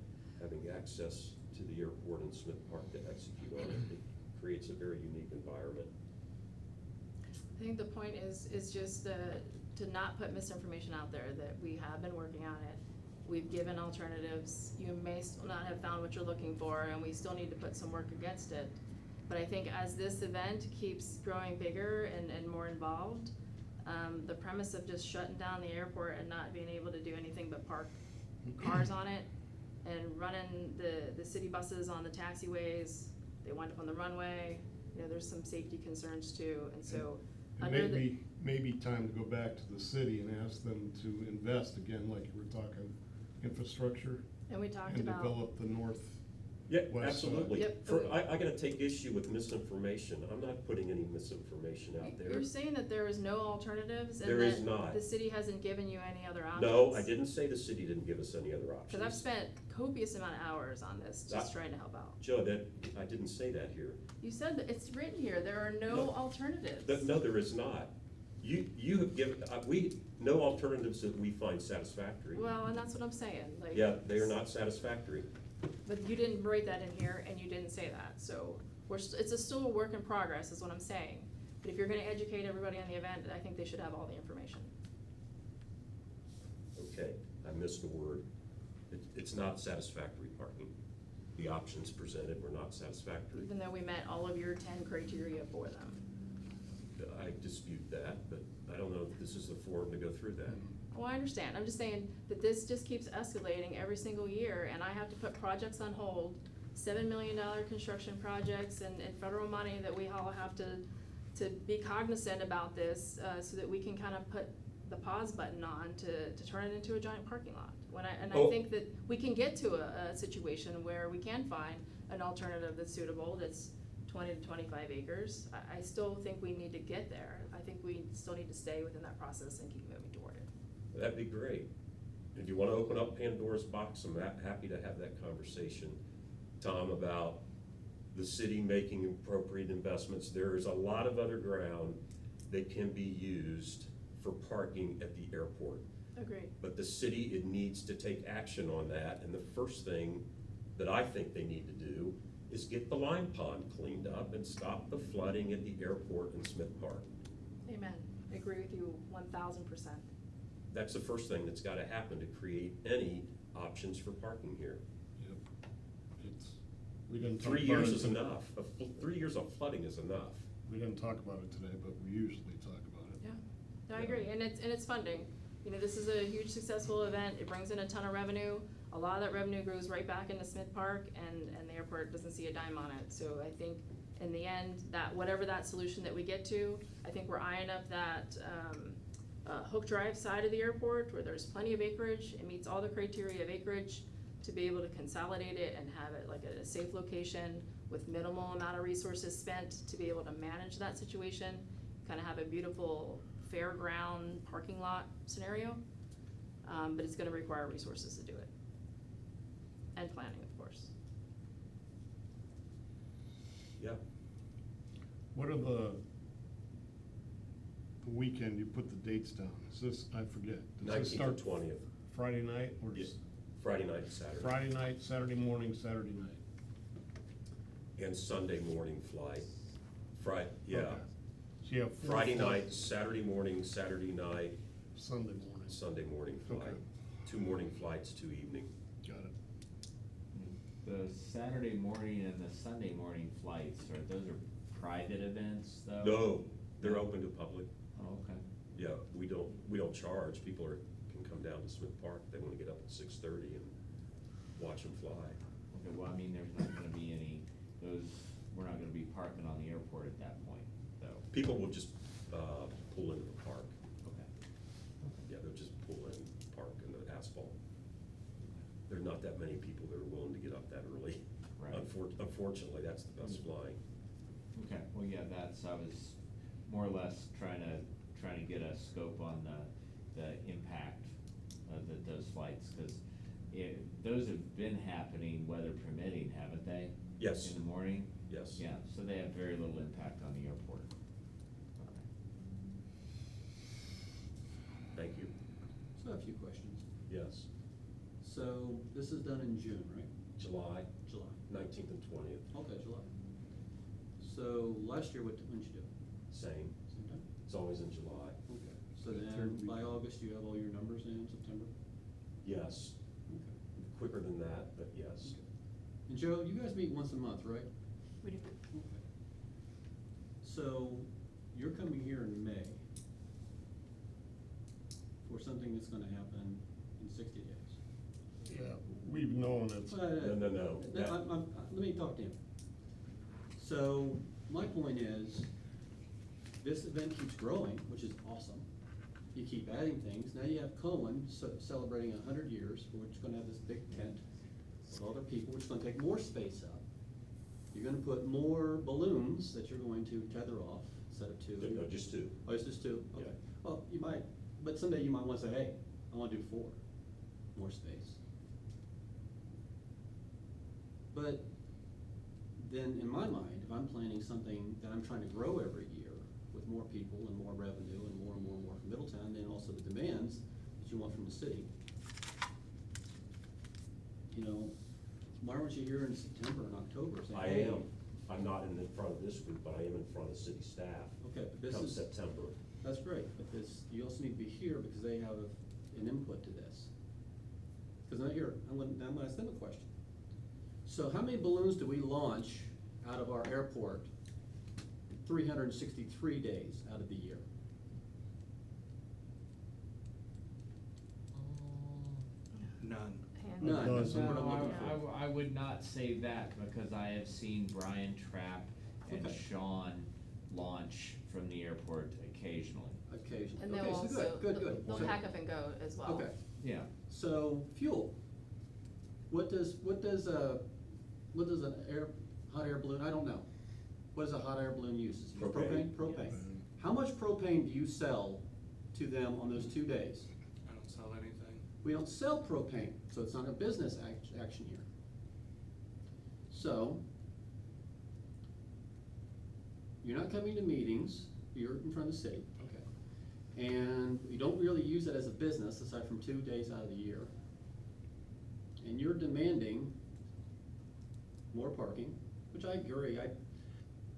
having access to the airport in Smith Park to execute on it. It creates a very unique environment. I think the point is just to not put misinformation out there, that we have been working on it. We've given alternatives. You may still not have found what you're looking for, and we still need to put some work against it. But I think as this event keeps growing bigger and more involved, the premise of just shutting down the airport and not being able to do anything but park cars on it and running the city buses on the taxiways, they wind up on the runway, you know, there's some safety concerns too, and so. It may be time to go back to the city and ask them to invest again, like you were talking, infrastructure. And we talked and about. develop the north. Yeah, West side. absolutely. Yep. I gotta take issue with misinformation. I'm not putting any misinformation out there. You're saying that there is no alternatives and There is that not. the city hasn't given you any other options? No, I didn't say the city didn't give us any other options. Cause I've spent copious amount of hours on this, just trying to help out. Joe, I didn't say that here. You said that it's written here, there are no No. alternatives. No, there is not. You have given, no alternatives that we find satisfactory. Well, and that's what I'm saying, like. Yeah, they are not satisfactory. But you didn't write that in here and you didn't say that, so it's still a work in progress is what I'm saying. But if you're gonna educate everybody on the event, I think they should have all the information. Okay, I missed a word. It's not satisfactory parking. The options presented were not satisfactory. Even though we met all of your 10 criteria for them. I dispute that, but I don't know if this is the forum to go through that. Well, I understand, I'm just saying that this just keeps escalating every single year, and I have to put projects on hold, $7 million construction projects and federal money that we all have to be cognizant about this, so that we can kind of put the pause button on to turn it into a giant parking lot. I think that we can get to a situation where we can find an alternative that's suitable, that's 20 to 25 acres. I still think we need to get there. I think we still need to stay within that process and keep moving toward it. That'd be great. If you want to open up Pandora's box, I'm happy to have that conversation, Tom, about the city making appropriate investments. There is a lot of other ground that can be used for parking at the airport. Agreed. But the city, it needs to take action on that, and the first thing that I think they need to do is get the lime pond cleaned up and stop the flooding at the airport in Smith Park. Amen. I agree with you 1,000%. That's the first thing that's gotta happen to create any options for parking here. Yep. We didn't talk 3 about years it is today. enough. 3 years of flooding is enough. We didn't talk about it today, but we usually talk about it. Yeah, no, I agree, and it's funding. You know, this is a huge successful event, it brings in a ton of revenue. A lot of that revenue goes right back into Smith Park, and the airport doesn't see a dime on it. So I think in the end, that whatever that solution that we get to, I think we're eyeing up that Hook Drive side of the airport where there's plenty of acreage. It meets all the criteria of acreage to be able to consolidate it and have it like at a safe location with minimal amount of resources spent to be able to manage that situation, kind of have a beautiful fairground parking lot scenario. but it's gonna require resources to do it. And planning, of course. Yeah, What are the weekend, you put the dates down, is this, I forget. Does this 19th start and 20th, Friday night, or Yeah. just Friday night and Saturday. Friday night, Saturday morning, Saturday night? And Sunday morning flight. Yeah. Okay. So you have four Friday flights, night, Saturday morning, Saturday night, Sunday morning. Sunday morning flight. Okay. 2 morning flights, 2 evening. Got it. The Saturday morning and the Sunday morning flights, those are private events though? No, they're open to public. Oh, okay. Yeah, we don't charge. People can come down to Smith Park. They wanna get up at 6:30 and watch them fly. Okay, well, I mean, there's not gonna be any, we're not gonna be parking on the airport at that point, though. People will just, pull into the park. Okay. Yeah, they'll just pull in, park in the asphalt. There are not that many people that are willing to get up that early. Right. Unfortunately, that's the best flying. Okay, well, yeah, I was more or less trying to get a scope on the impact of those flights, cause those have been happening, weather permitting, haven't they? Yes. In the morning? Yes. Yeah, so they have very little impact on the airport. Okay. Thank you. So I have a few questions. Yes. So this is done in June, right? July July. 19th and 20th, Okay, July. So last year, when did you do it? same. Same time? It's always in July. Okay. So The then third week. by August, you have all your numbers in September? Yes. Okay. Quicker than that, but yes. Okay. And Joe, you guys meet once a month, right? We do. Okay. So you're coming here in May for something that's gonna happen in 60 days. Yeah, we've known it's, No. Let me talk to him. So, my point is, this event keeps growing, which is awesome. You keep adding things. Now you have Cohen celebrating 100 years, which is gonna have this big tent with other people, which is gonna take more space up. You're gonna put more balloons that you're going to tether off instead of 2. No, just 2. Oh, it's just 2? Okay. Yeah. Well, you might, but someday you might wanna say, hey, I wanna do 4, more space. But then in my mind, if I'm planning something that I'm trying to grow every year with more people and more revenue and more from Middletown, then also the demands that you want from the city. You know, why weren't you here in September and October saying, I hey? am. I'm not in front of this group, but I am in front of city staff. Okay, but this Come is, September. that's great, but this, you also need to be here because they have an input to this. Because now here, I'm gonna ask them a question. So how many balloons do we launch out of our airport 363 days out of the year? None. None, that's Dozen. what I'm looking for. No, I would not say that, because I have seen Brian Trapp and Okay. Sean launch from the airport occasionally. Occasionally. And they'll Okay, so also, good. they'll So- hack up and go as well. Okay, Yeah. so fuel. What does an hot air balloon, I don't know. What does a hot air balloon use? Is it Propane. Propane. How much propane do you sell to them on those 2 days? I don't sell anything. We don't sell propane, so it's not a business action here. So, you're not coming to meetings, you're in front of the city, okay. And you don't really use it as a business aside from 2 days out of the year. And you're demanding more parking, which I agree.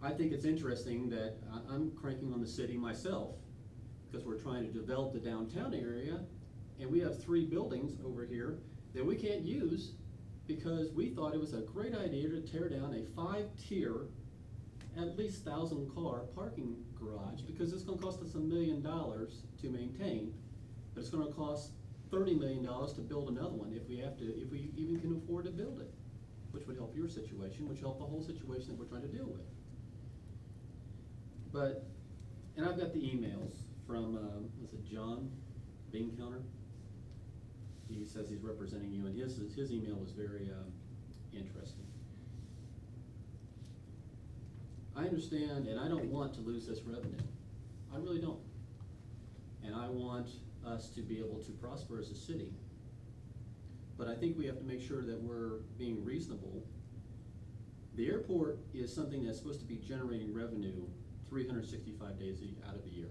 I think it's interesting that I'm cranking on the city myself because we're trying to develop the downtown area, and we have 3 buildings over here that we can't use because we thought it was a great idea to tear down a 5-tier, at least 1,000-car parking garage, because it's gonna cost us $1 million to maintain, but it's gonna cost $30 million to build another one if we even can afford to build it, which would help your situation, which help the whole situation that we're trying to deal with. But, and I've got the emails from, was it John Beancounter? He says he's representing you, and his email was very interesting. I understand, and I don't want to lose this revenue. I really don't. And I want us to be able to prosper as a city. But I think we have to make sure that we're being reasonable. The airport is something that's supposed to be generating revenue 365 days out of the year.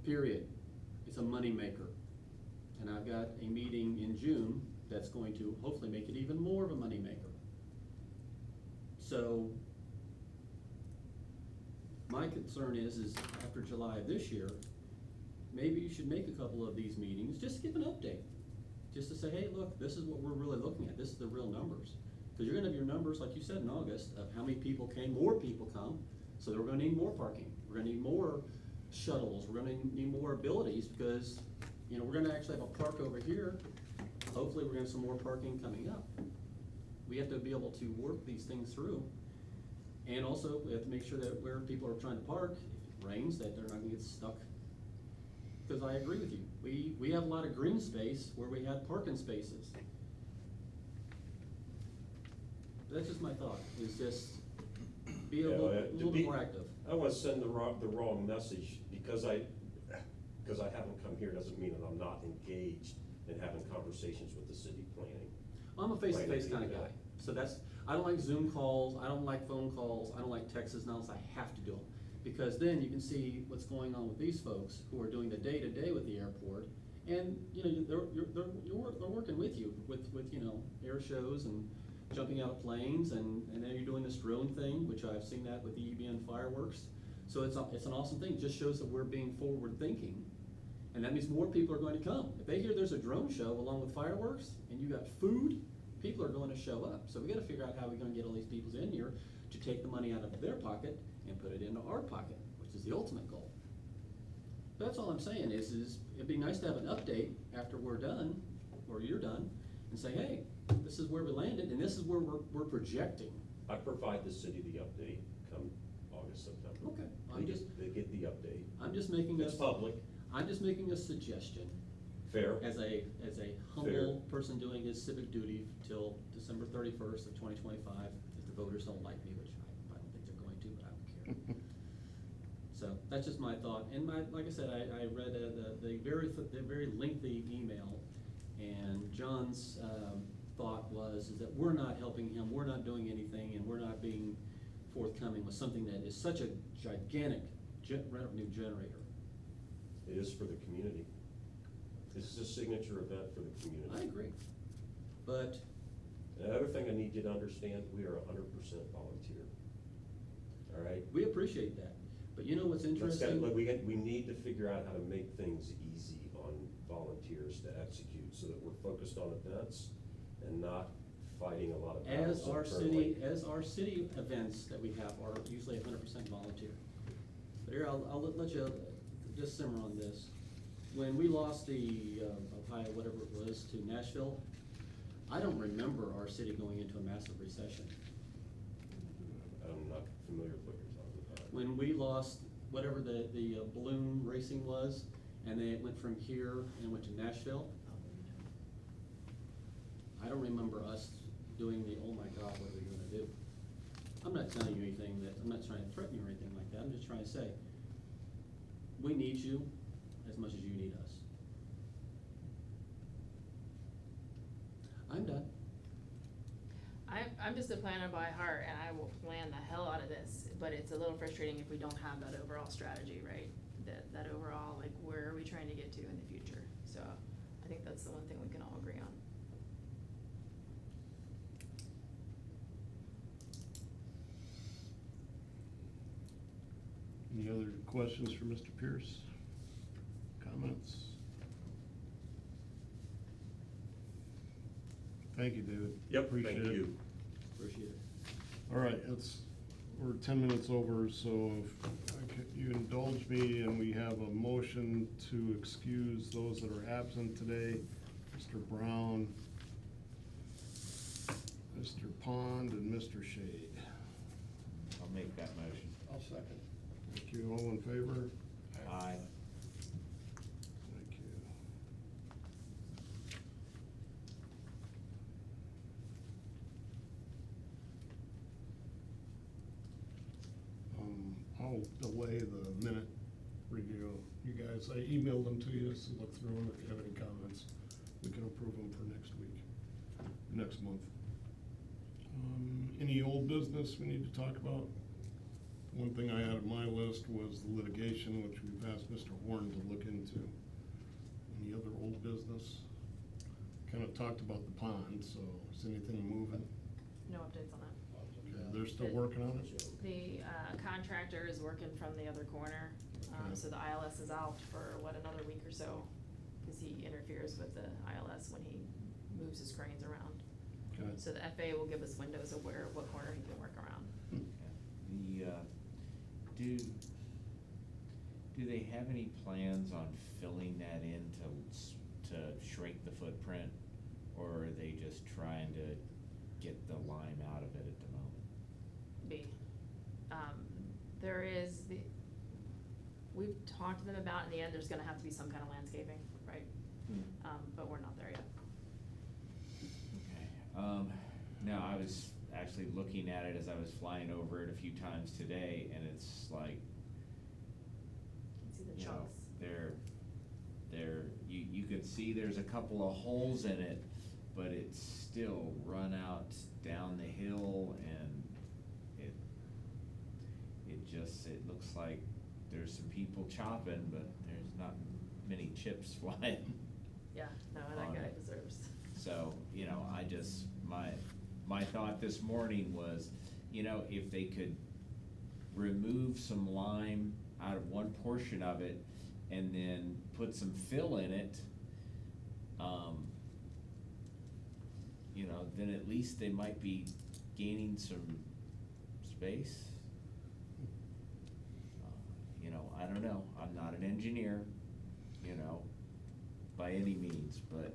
Period. It's a moneymaker. And I've got a meeting in June that's going to hopefully make it even more of a moneymaker. So my concern is after July of this year, maybe you should make a couple of these meetings, just give an update. Just to say, hey, look, this is what we're really looking at. This is the real numbers. Because you're gonna have your numbers, like you said in August, of how many people came, more people come. So we're gonna need more parking. We're gonna need more shuttles. We're gonna need more abilities because, you know, we're gonna actually have a park over here. Hopefully we're gonna have some more parking coming up. We have to be able to work these things through. And also, we have to make sure that where people are trying to park, if it rains, that they're not gonna get stuck. Because I agree with you. We have a lot of green space where we had parking spaces. That's just my thought, is just be a little bit more active. I wanna send the wrong message, because I haven't come here doesn't mean that I'm not engaged in having conversations with the city planning. I'm a face-to-face kind of guy, so that's, I don't like Zoom calls, I don't like phone calls, I don't like texts and else, I have to do them. Because then you can see what's going on with these folks who are doing the day-to-day with the airport, and, you know, they're working with you, with, you know, air shows and jumping out of planes, and then you're doing this drone thing, which I've seen that with the EBN fireworks. So it's an awesome thing, it just shows that we're being forward-thinking, and that means more people are going to come. If they hear there's a drone show along with fireworks, and you got food, people are going to show up. So we gotta figure out how we're gonna get all these people in here to take the money out of their pocket and put it into our pocket, which is the ultimate goal. That's all I'm saying is it'd be nice to have an update after we're done, or you're done, and say, hey, this is where we landed, and this is where we're projecting. I provide the city the update come August, September. Okay, They get the update. I'm just making It's public. I'm just making a suggestion. Fair. As a humble person doing his civic duty till December 31st of 2025, if the voters don't like me, which I don't think they're going to, but I don't care. So that's just my thought. And like I said, I read the very lengthy email, and John's thought is that we're not helping him, we're not doing anything, and we're not being forthcoming with something that is such a gigantic revenue generator. It is for the community. This is a signature event for the community. I agree, but The other thing I need you to understand, we are 100% volunteer. All right? we appreciate that. But you know what's interesting? We need to figure out how to make things easy on volunteers to execute so that we're focused on events and not fighting a lot of battles internally. As our city events that we have are usually 100% volunteer. But here, I'll let you just simmer on this. When we lost the Ohio, whatever it was, to Nashville, I don't remember our city going into a massive recession. I'm not familiar with what you're talking about. When we lost whatever the balloon racing was, and then it went from here and went to Nashville, I don't remember us doing the, oh my God, what are we gonna do? I'm not telling you anything I'm not trying to threaten you or anything like that, I'm just trying to say, we need you as much as you need us. I'm done. I'm just a planner by heart, and I will plan the hell out of this, but it's a little frustrating if we don't have that overall strategy, right? That overall, like, where are we trying to get to in the future? So I think that's the one thing we can all agree on. Any other questions for Mr. Pierce? Comments? Thank you, David. Yep, Appreciate thank it. you. Appreciate it. All right, we're 10 minutes over, so if you indulge me and we have a motion to excuse those that are absent today, Mr. Brown, Mr. Pond, and Mr. Shade. I'll make that motion. I'll second. Thank you. All in favor? Aye. Thank you. I'll delay the minute review. You guys, I emailed them to you, so look through them. If you have any comments, we can approve them for next week, next month. Any old business we need to talk about? One thing I had on my list was the litigation, which we've asked Mr. Horn to look into. Any other old business? Kind of talked about the pond, so is anything moving? No updates on that. Okay, they're still working on it? The contractor is working from the other corner, Okay. so the ILS is out for, another week or so, because he interferes with the ILS when he moves his cranes around. Okay. So the FAA will give us windows of what corner he can work around. The, do they have any plans on filling that in to shrink the footprint? Or are they just trying to get the lime out of it at the moment? There is we've talked to them about, in the end, there's gonna have to be some kind of landscaping, right? But we're not there yet. Okay, now I was actually looking at it as I was flying over it a few times today, and it's like, You can see the you know, chunks. you could see there's a couple of holes in it, but it's still run out down the hill, and it looks like there's some people chopping, but there's not many chips flying. Yeah, no, that on guy it. deserves. So, you know, my thought this morning was, you know, if they could remove some lime out of one portion of it and then put some fill in it, you know, then at least they might be gaining some space. You know, I don't know, I'm not an engineer, you know, by any means, but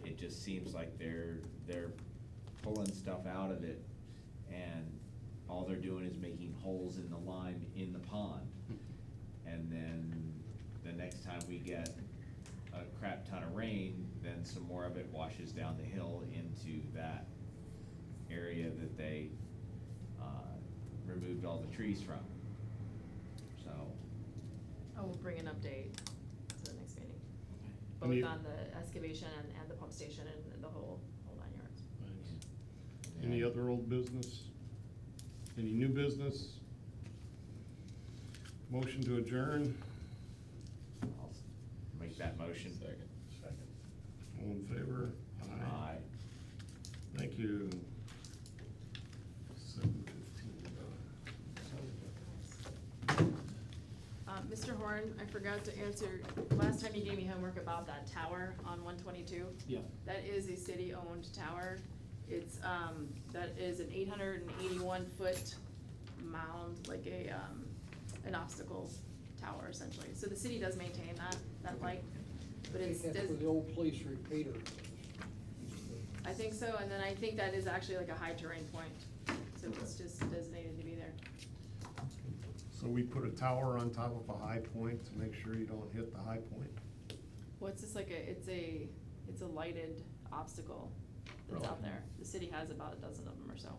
it just seems like they're pulling stuff out of it, and all they're doing is making holes in the lime in the pond. And then the next time we get a crap ton of rain, then some more of it washes down the hill into that area that they removed all the trees from. So, I will bring an update to the next meeting, Any- both on the excavation and the pump station and the whole 9 yards. Thanks. Any other old business? Any new business? Motion to adjourn, I'll make that motion. Second. all in favor? Aye. Thank you. 7:15. Mr. Horn, I forgot to answer, last time you gave me homework about that tower on 122. Yeah. That is a city-owned tower. It's, that is an 881-foot mound, like an obstacle tower essentially. So the city does maintain that light, but I it's, think that's where the old police repeater. I think so, and then I think that is actually like a high terrain point, so it's just designated to be there. So we put a tower on top of a high point to make sure you don't hit the high point? Well, it's just like it's a lighted obstacle that's out Really? there. The city has about a dozen of them or so.